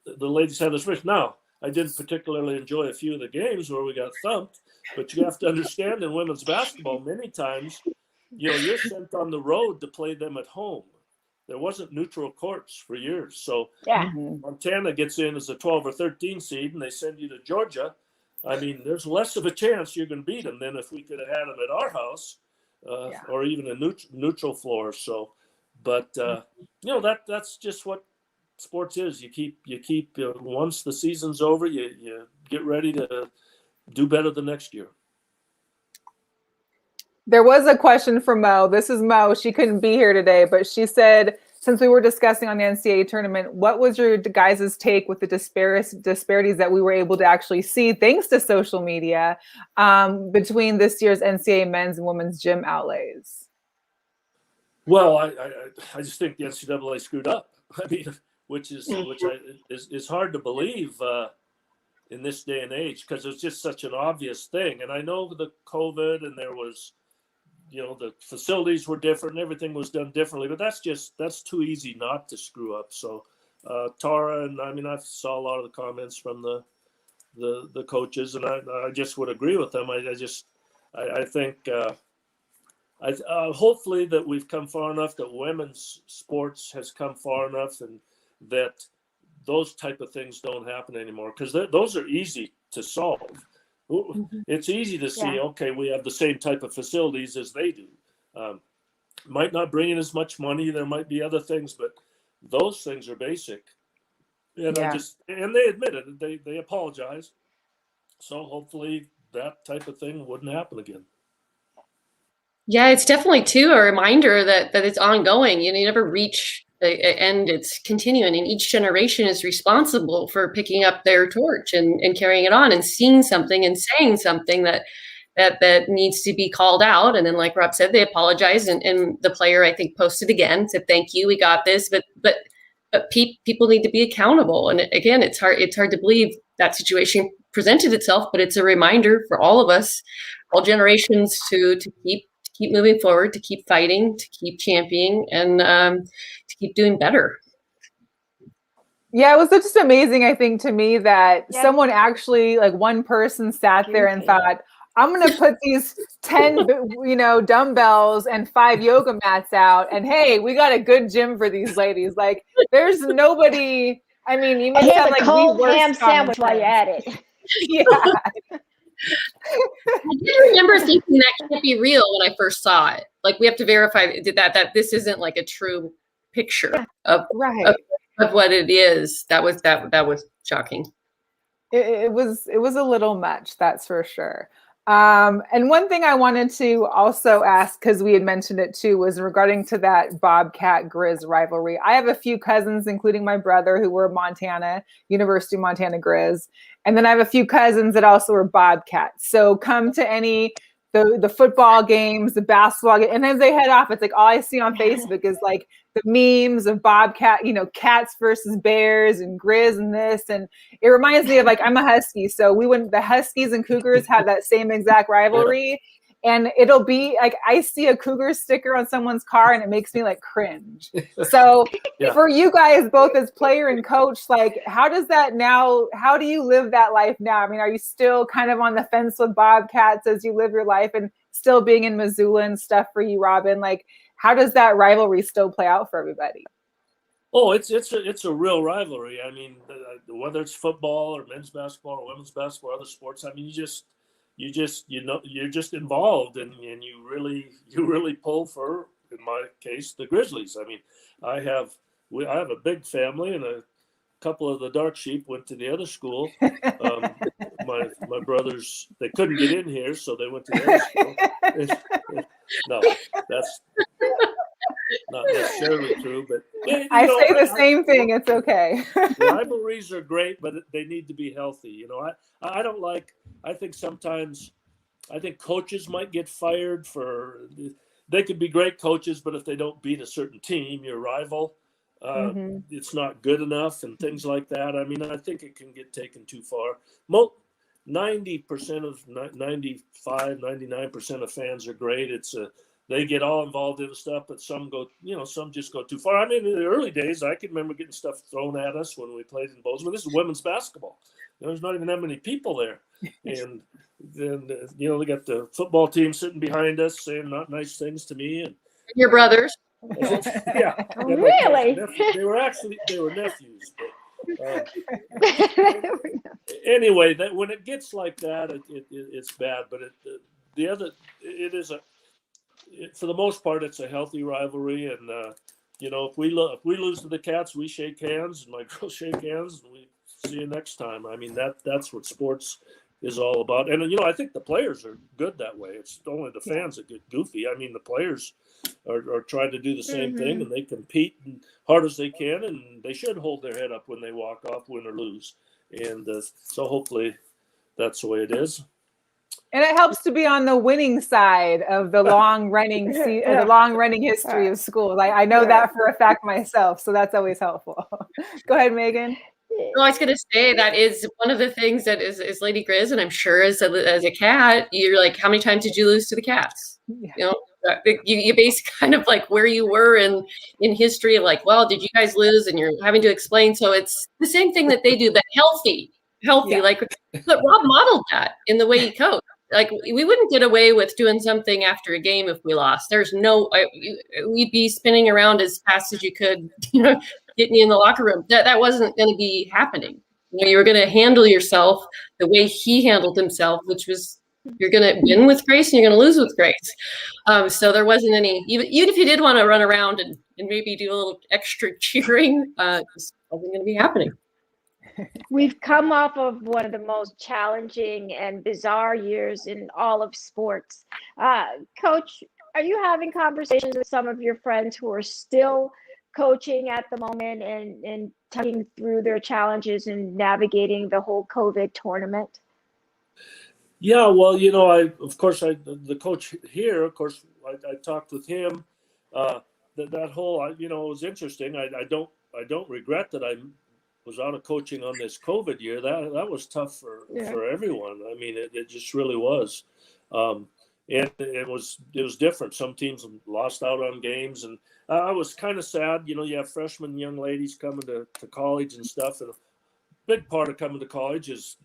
The ladies have this risk. Now, I didn't particularly enjoy a few of the games where we got thumped, but you have to understand in women's basketball, many times, you know, you're sent on the road to play them at home. There wasn't neutral courts for years. So Montana gets in as a 12 or 13 seed, and they send you to Georgia. I mean, there's less of a chance you're going to beat them than if we could have had them at our house or even a neutral floor. So, but, you know, that's just what sports is. You keep once the season's over, you get ready to do better the next year. There was a question from Mo. This is Mo. She couldn't be here today, but she said, since we were discussing on the NCAA tournament, what was your guys' take with the disparities that we were able to actually see thanks to social media between this year's NCAA men's and women's gym outlays? Well, I just think the NCAA screwed up. I mean, which is hard to believe in this day and age, because it's just such an obvious thing. And I know the COVID and there was, the facilities were different and everything was done differently, but that's too easy not to screw up. So Tara, and I mean, I saw a lot of the comments from the coaches, and I just would agree with them. I think hopefully that we've come far enough, that women's sports has come far enough, and that those type of things don't happen anymore, because those are easy to solve. It's easy to see, okay, we have the same type of facilities as they do. Might not bring in as much money. There might be other things, but those things are basic. And and they admit it. They apologize. So hopefully that type of thing wouldn't happen again. Yeah, it's definitely too a reminder that it's ongoing. You never reach the end; it's continuing, and each generation is responsible for picking up their torch and carrying it on, and seeing something and saying something that needs to be called out. And then, like Rob said, they apologized, and the player, I think, posted again, said, "Thank you, we got this." But people need to be accountable. And again, it's hard to believe that situation presented itself, but it's a reminder for all of us, all generations, to keep moving forward, to keep fighting, to keep championing, and to keep doing better. Yeah, it was just amazing, I think, to me that someone actually, like one person sat there and thought, I'm going to put these 10, dumbbells and 5 yoga mats out, and hey, we got a good gym for these ladies. Like, there's nobody, I mean, you must have like a cold the worst ham sandwich while you're at it. Yeah. I do remember thinking that can't be real when I first saw it. Like, we have to verify that this isn't like a true picture of what it is. That was shocking. It was a little much, that's for sure. And one thing I wanted to also ask, because we had mentioned it too, was regarding to that Bobcat Griz rivalry. I have a few cousins, including my brother, who were University of Montana Griz. And then I have a few cousins that also were Bobcats. So come to the football games, the basketball game, and as they head off, it's like all I see on Facebook is like the memes of Bobcat, cats versus bears and Griz and this. And it reminds me of, like, I'm a Husky. So the Huskies and Cougars have that same exact rivalry. And it'll be like, I see a Cougar sticker on someone's car and it makes me like cringe. So for you guys, both as player and coach, like, how do you live that life now? I mean, are you still kind of on the fence with Bobcats as you live your life, and still being in Missoula and stuff for you, Robin? Like, how does that rivalry still play out for everybody? Oh, it's a real rivalry. I mean, whether it's football or men's basketball or women's basketball or other sports, I mean, you're just involved, and you really pull for, in my case, the Grizzlies. I mean, I have a big family, and a couple of the dark sheep went to the other school. My brothers, they couldn't get in here, so they went to the other school. No, that's not necessarily true, but I say the same thing. It's okay. Rivalries are great, but they need to be healthy. I think coaches might get fired they could be great coaches, but if they don't beat a certain team, your rival, it's not good enough, and things like that. I mean, I think it can get taken too far. 90% of 99% of fans are great. They get all involved in stuff, but some just go too far. I mean, in the early days, I can remember getting stuff thrown at us when we played in Bozeman. This is women's basketball. There's not even that many people there. And then, they got the football team sitting behind us saying not nice things to me. And your brothers. Yeah. Really? They were nephews. But, anyway, that when it gets like that, it's bad. But for the most part, it's a healthy rivalry. And if we lose to the Cats, we shake hands, and my girls shake hands, and we see you next time. I mean, that's what sports is all about. And I think the players are good that way. It's only the fans that get goofy. I mean, the players are trying to do the same thing, and they compete hard as they can, and they should hold their head up when they walk off, win or lose. And so hopefully that's the way it is. And it helps to be on the winning side of the long running history of schools. I know that for a fact myself, so that's always helpful. Go ahead, Megan. Well, I was going to say that is one of the things that is Lady Griz, and I'm sure as a cat, you're like, how many times did you lose to the Cats? Yeah. You base kind of like where you were in history, like, well, did you guys lose? And you're having to explain. So it's the same thing that they do, but healthy. Like, but Rob modeled that in the way he coached. Like, we wouldn't get away with doing something after a game if we lost. There's we'd be spinning around as fast as you could, getting you in the locker room. That wasn't going to be happening. You were going to handle yourself the way he handled himself, which was you're going to win with grace and you're going to lose with grace. So there wasn't any, even if you did want to run around and maybe do a little extra cheering, it just wasn't going to be happening. We've come off of one of the most challenging and bizarre years in all of sports. Coach, are you having conversations with some of your friends who are still coaching at the moment and talking through their challenges and navigating the whole COVID tournament? Yeah, well, the coach here, of course, I talked with him. That whole, it was interesting. I don't regret that I was out of coaching on this COVID year. That was tough for everyone. I mean, it just really was. And it was different. Some teams lost out on games, and I was kind of sad. You have freshmen, young ladies coming to college and stuff, and a big part of coming to college is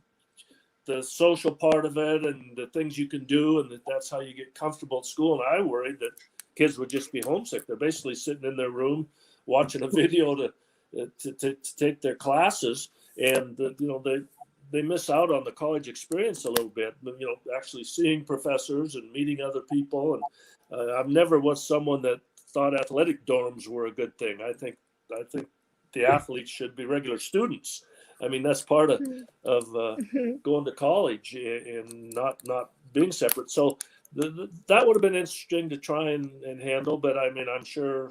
the social part of it and the things you can do, and that's how you get comfortable at school. And I worried that kids would just be homesick. They're basically sitting in their room watching a video to take their classes, and they miss out on the college experience a little bit. Actually seeing professors and meeting other people. And I've never was someone that thought athletic dorms were a good thing. I think the athletes should be regular students. I mean, that's part of going to college and not being separate. So that would have been interesting to try and handle. But I mean, I'm sure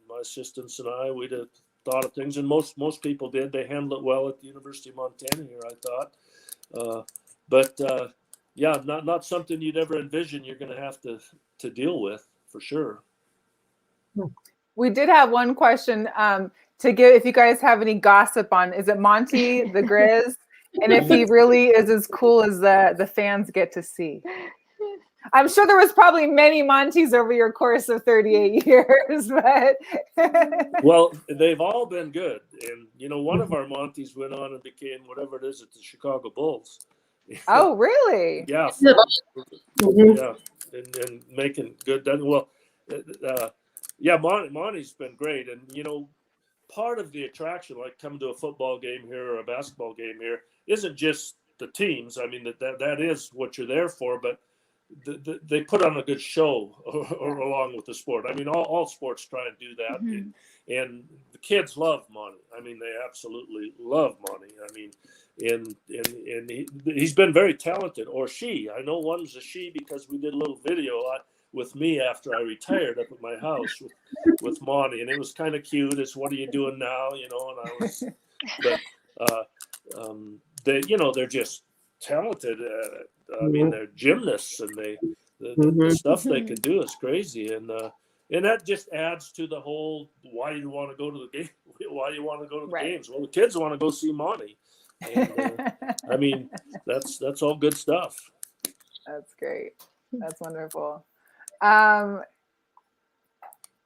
my assistants and we'd have thought of things, and most people did. They handled it well at the University of Montana here, I thought. But not something you'd ever envision you're going to have to deal with, for sure. We did have one question to give, if you guys have any gossip on, is it Monty the Griz? And if he really is as cool as the fans get to see. I'm sure there was probably many Monties over your course of 38 years, but well, they've all been good. And one of our Monties went on and became whatever it is at the Chicago Bulls. Oh, really? Yeah. Yeah, and making good. Well, Monty's been great, and part of the attraction, like coming to a football game here or a basketball game here, isn't just the teams. I mean, that is what you're there for, but they put on a good show along with the sport. I mean, all sports try and do that. Mm-hmm. And the kids love Monty. I mean, they absolutely love Monty. I mean, and he's been very talented, or she. I know one's a she because we did a little video with me after I retired up at my house with Monty, and it was kind of cute. It's, what are you doing now? And I was, but they're just talented. I mean, they're gymnasts, and the stuff they can do is crazy, and that just adds to the whole why you want to go to the game. Why you want to go to the games? Well, the kids want to go see Monty. And, I mean, that's all good stuff. That's great. That's wonderful.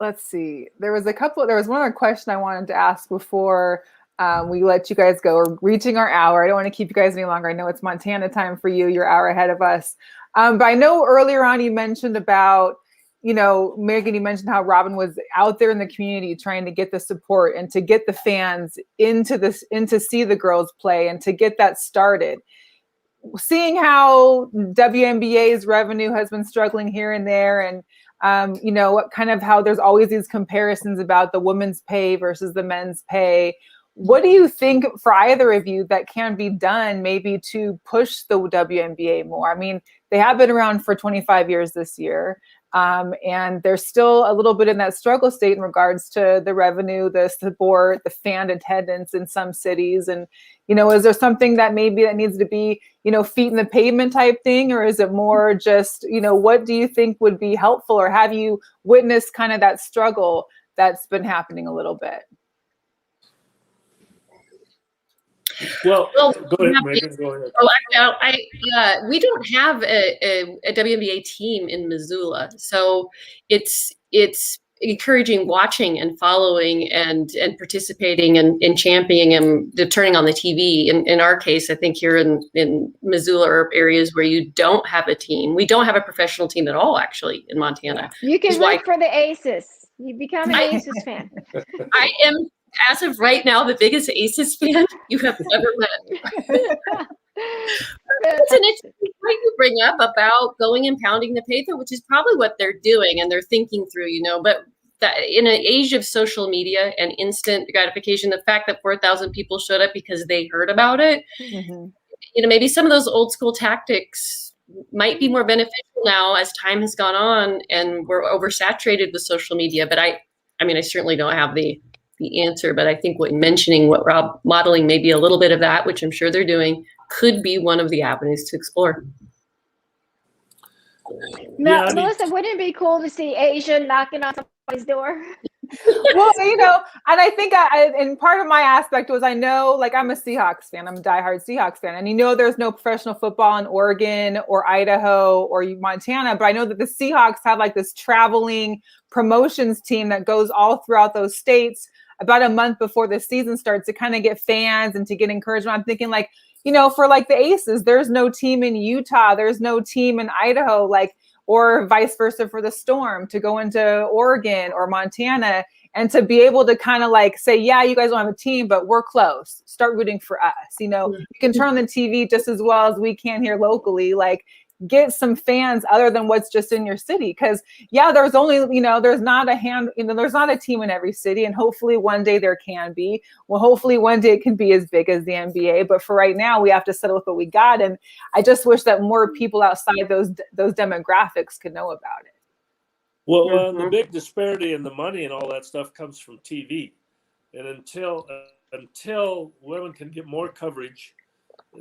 Let's see. There was one other question I wanted to ask before we let you guys go. We're reaching our hour. I don't want to keep you guys any longer. I know it's Montana time for you. You're an hour ahead of us. But I know earlier on you mentioned about, Megan, you mentioned how Robin was out there in the community trying to get the support and to get the fans in to see the girls play and to get that started. Seeing how WNBA's revenue has been struggling here and there, and how there's always these comparisons about the women's pay versus the men's pay. what do you think for either of you that can be done maybe to push the WNBA more? I mean, they have been around for 25 years this year. And they're still a little bit in that struggle state in regards to the revenue, the support, the fan attendance in some cities. And, is there something that maybe that needs to be, feet in the pavement type thing? Or is it more just, what do you think would be helpful? Or have you witnessed kind of that struggle that's been happening a little bit? Well, go ahead, Megan. Go ahead. We don't have a WNBA team in Missoula, so it's encouraging watching and following and participating and championing and turning on the TV. In our case, I think here in Missoula or areas where you don't have a team, we don't have a professional team at all, actually, in Montana. You can root for the Aces. You become an Aces fan. I am, as of right now, the biggest Aces fan you have ever met. It's an interesting point you bring up about going and pounding the pavement, which is probably what they're doing and they're thinking through, but that in an age of social media and instant gratification, the fact that 4,000 people showed up because they heard about it, maybe some of those old school tactics might be more beneficial now as time has gone on and we're oversaturated with social media. But I certainly don't have the answer, but I think what Rob modeling maybe a little bit of that, which I'm sure they're doing, could be one of the avenues to explore. Now, Melissa, wouldn't it be cool to see Asia knocking on somebody's door? Well, and I think and part of my aspect was, I know, like, I'm a Seahawks fan. I'm a diehard Seahawks fan. And there's no professional football in Oregon or Idaho or Montana, but I know that the Seahawks have like this traveling promotions team that goes all throughout those states about a month before the season starts to kind of get fans and to get encouragement. I'm thinking, like, for like the Aces, there's no team in Utah, there's no team in Idaho, or vice versa for the Storm to go into Oregon or Montana and to be able to kind of like say, yeah, you guys don't have a team, but we're close. Start rooting for us. You can turn on the TV just as well as we can here locally. Like, get some fans other than what's just in your city. Because there's only, there's not there's not a team in every city. And hopefully one day there can be. Well, hopefully one day it can be as big as the NBA. But for right now, we have to settle with what we got. And I just wish that more people outside those demographics could know about it. Well, the big disparity in the money and all that stuff comes from TV. And until women can get more coverage,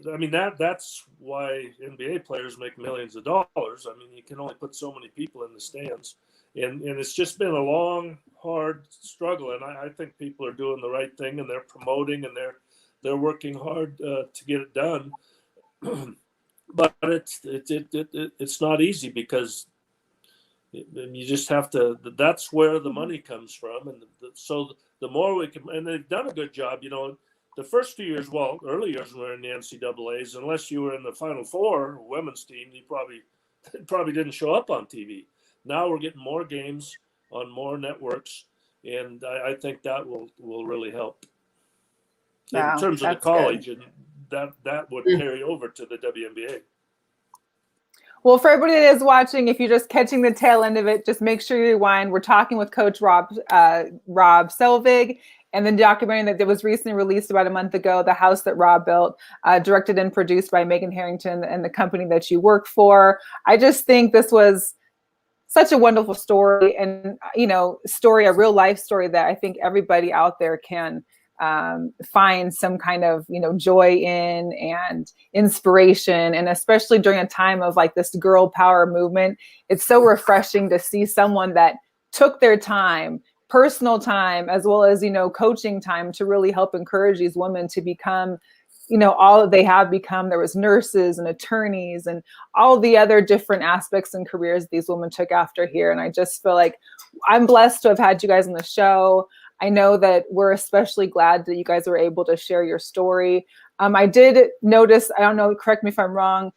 that's why NBA players make millions of dollars. You can only put so many people in the stands. And it's just been a long, hard struggle. And I think people are doing the right thing, and they're promoting, and they're working hard to get it done. But it's not easy, because you just have to, that's where the money comes from. And so the more we can, and they've done a good job, the first 2 years, early years when we were in the NCAAs, unless you were in the Final Four women's team, you probably didn't show up on TV. Now we're getting more games on more networks, and I think that will really help. Wow, in terms of the college, good. And that would carry over to the WNBA. Well, for everybody that is watching, if you're just catching the tail end of it, just make sure you rewind. We're talking with Coach Rob Selvig, and the documentary that was recently released about a month ago, The House That Rob Built, directed and produced by Megan Harrington and the company that you work for. I just think this was such a wonderful story, and a real life story that I think everybody out there can find some kind of joy in and inspiration. And especially during a time of like this girl power movement, it's so refreshing to see someone that took their time, personal time, as well as coaching time, to really help encourage these women to become all that they have become. There was nurses and attorneys and all the other different aspects and careers these women took after here. And I just feel like I'm blessed to have had you guys on the show. I know that we're especially glad that you guys were able to share your story. I did notice, I don't know, correct me if I'm wrong,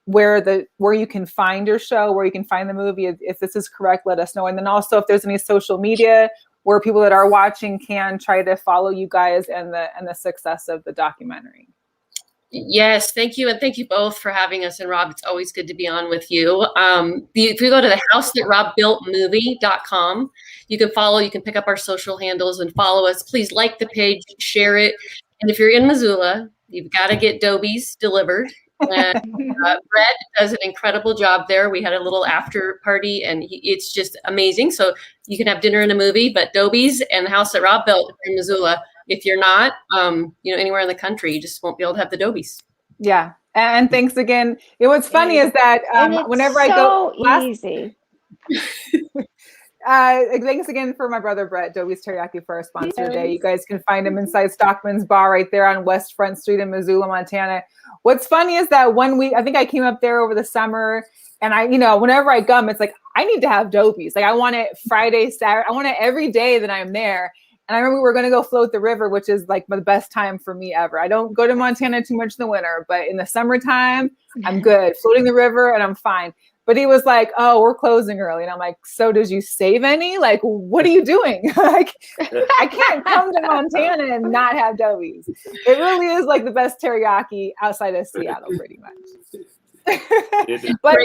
where you can find your show, where you can find the movie. If this is correct, let us know. And then also if there's any social media where people that are watching can try to follow you guys and the success of the documentary. Yes, thank you. And thank you both for having us. And Rob, it's always good to be on with you. If you go to the housethatrobbuiltmovie.com, you can pick up our social handles and follow us. Please like the page, share it. And if you're in Missoula, you've got to get Dobies delivered. And Brett does an incredible job there. We had a little after party and it's just amazing. So you can have dinner and a movie, but Dobies and the house that Rob built in Missoula. If you're not, anywhere in the country, you just won't be able to have the Dobies. Yeah. And thanks again. What's funny is that whenever I go easy. Thanks again for my brother Brett, Dobies Teriyaki, for our sponsor today. You guys can find him inside Stockman's Bar right there on West Front Street in Missoula, Montana. What's funny is that 1 week, I think I came up there over the summer, and whenever I come, it's like, I need to have Dobies. Like, I want it Friday, Saturday. I want it every day that I'm there. And I remember we were going to go float the river, which is like the best time for me ever. I don't go to Montana too much in the winter, but in the summertime, I'm good. Floating the river and I'm fine. But he was like, oh, we're closing early. And I'm like, so did you save any? Like, what are you doing? Like, I can't come to Montana and not have Dobies. It really is like the best teriyaki outside of Seattle, pretty much. But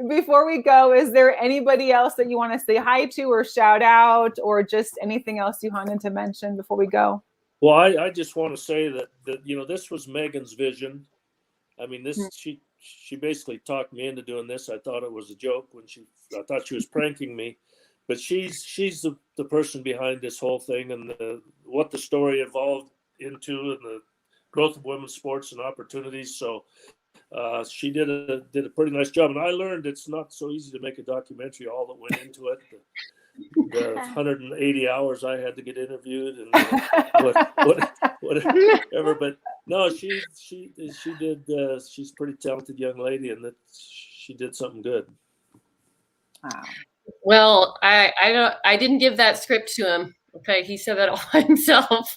before we go, is there anybody else that you want to say hi to or shout out or just anything else you wanted to mention before we go? Well, I just want to say that this was Megan's vision. I mean, she basically talked me into doing this. I thought it was a joke I thought she was pranking me, but she's the person behind this whole thing and what the story evolved into and the growth of women's sports and opportunities. So she did a pretty nice job, and I learned it's not so easy to make a documentary. All that went into it, the 180 hours I had to get interviewed, and whatever. But no, she did. She's a pretty talented young lady, and that she did something good. Wow. Well, I didn't give that script to him. Okay, he said that all himself.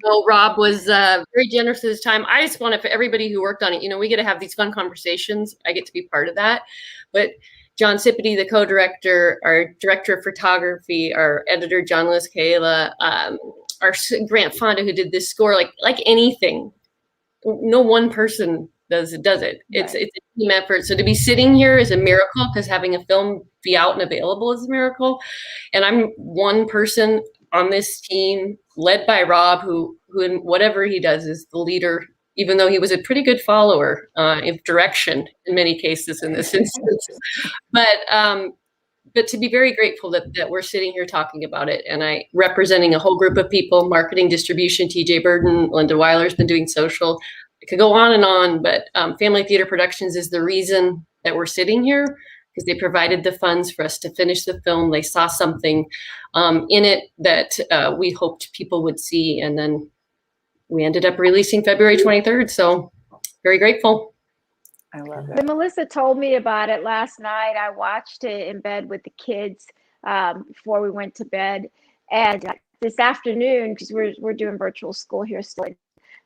So Rob was very generous with his time. I just want for everybody who worked on it, we get to have these fun conversations. I get to be part of that. But John Sippety, the co-director, our director of photography, our editor, John Lewis Kayla, our Grant Fonda, who did this score, like anything, no one person does it. It's a team effort. So to be sitting here is a miracle, because having a film be out and available is a miracle. And I'm one person on this team led by Rob, who in whatever he does is the leader, even though he was a pretty good follower of direction in many cases in this instance. But to be very grateful that we're sitting here talking about it, and I representing a whole group of people, marketing, distribution, TJ Burden, Linda Weiler's been doing social. I could go on, but Family Theater Productions is the reason that we're sitting here, because they provided the funds for us to finish the film. They saw something in it that we hoped people would see. And then we ended up releasing February 23rd. So very grateful. I love it. When Melissa told me about it last night, I watched it in bed with the kids before we went to bed. And this afternoon, because we're doing virtual school here still,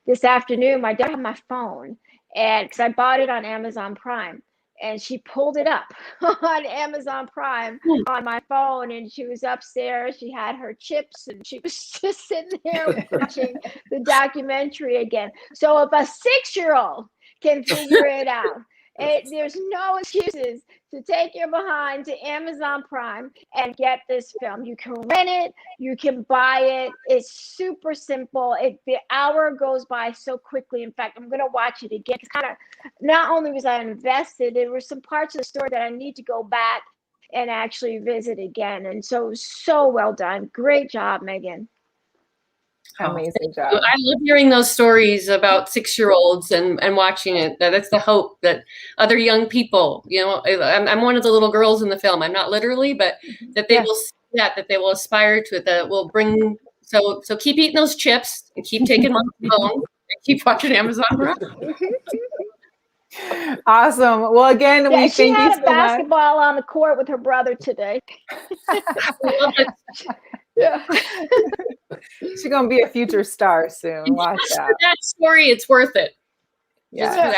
this afternoon, my dad had my phone, and because I bought it on Amazon Prime. And she pulled it up on Amazon Prime on my phone, and she was upstairs. She had her chips, and she was just sitting there watching the documentary again. So if a 6-year-old can figure it out, there's no excuses to take your behind to Amazon Prime and get this film. You can rent it, you can buy it. It's super simple. The hour goes by so quickly. In fact, I'm going to watch it again. Not only was I invested, there were some parts of the story that I need to go back and actually visit again. And so well done. Great job, Megan. Amazing job. I love hearing those stories about 6-year-olds and watching it. That's the hope that other young people, I'm one of the little girls in the film. I'm not literally, but that they will see that they will aspire to it, that will bring. So keep eating those chips and keep taking my phone and keep watching Amazon Prime. Awesome. Well, again, we thank you so much. She had a basketball on the court with her brother today. Yeah. She's gonna be a future star soon. Watch out. For that story, it's worth it. Yes.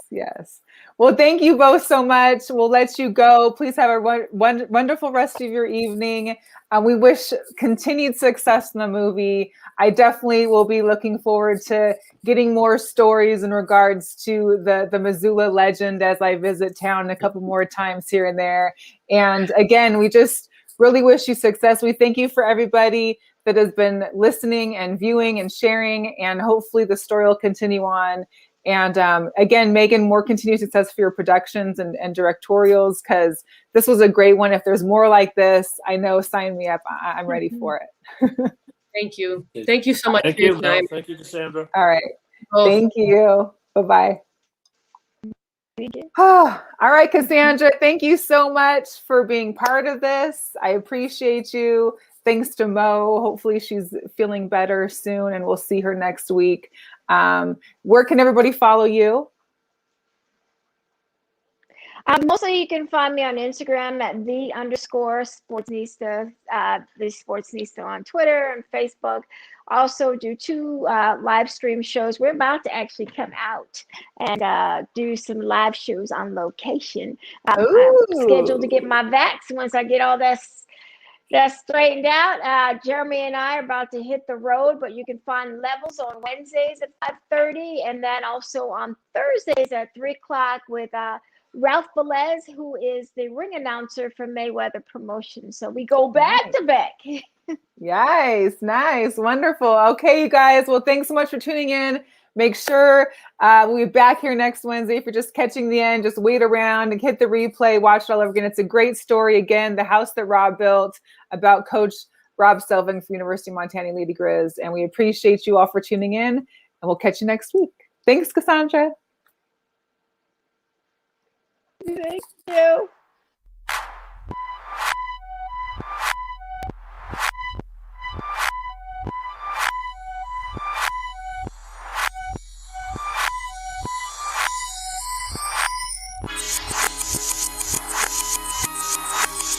Yes. Well, thank you both so much. We'll let you go. Please have a wonderful rest of your evening. We wish continued success in the movie. I definitely will be looking forward to getting more stories in regards to the Missoula legend as I visit town a couple more times here and there. And again, we just really wish you success. We thank you for everybody that has been listening and viewing and sharing, and hopefully the story will continue on. And again, Megan, more continued success for your productions and directorials, because this was a great one. If there's more like this, I know, sign me up. I'm ready for it. Thank you. Thank you so much for your time. Thank you, Cassandra. All right. Thank you. Bye-bye. Thank you. All right, Cassandra, thank you so much for being part of this. I appreciate you. Thanks to Mo. Hopefully she's feeling better soon, and we'll see her next week. Where can everybody follow you? Mostly you can find me on Instagram at _Sportsnista, the Sportsnista on Twitter and Facebook. Also do 2 live stream shows. We're about to actually come out and do some live shows on location. I'm scheduled to get my vax once I get all that's straightened out. Jeremy and I are about to hit the road, but you can find Levels on Wednesdays at 5:30, and then also on Thursdays at 3 o'clock with Ralph Velez, who is the ring announcer for Mayweather Promotions. So we go back to back. Nice, wonderful. Okay, you guys. Well, thanks so much for tuning in. Make sure we'll be back here next Wednesday. If you're just catching the end, just wait around and hit the replay, watch it all over again. It's a great story. Again, the house that Rob built, about Coach Rob Selvig from University of Montana, Lady Griz. And we appreciate you all for tuning in, and we'll catch you next week. Thanks, Cassandra. Thank you.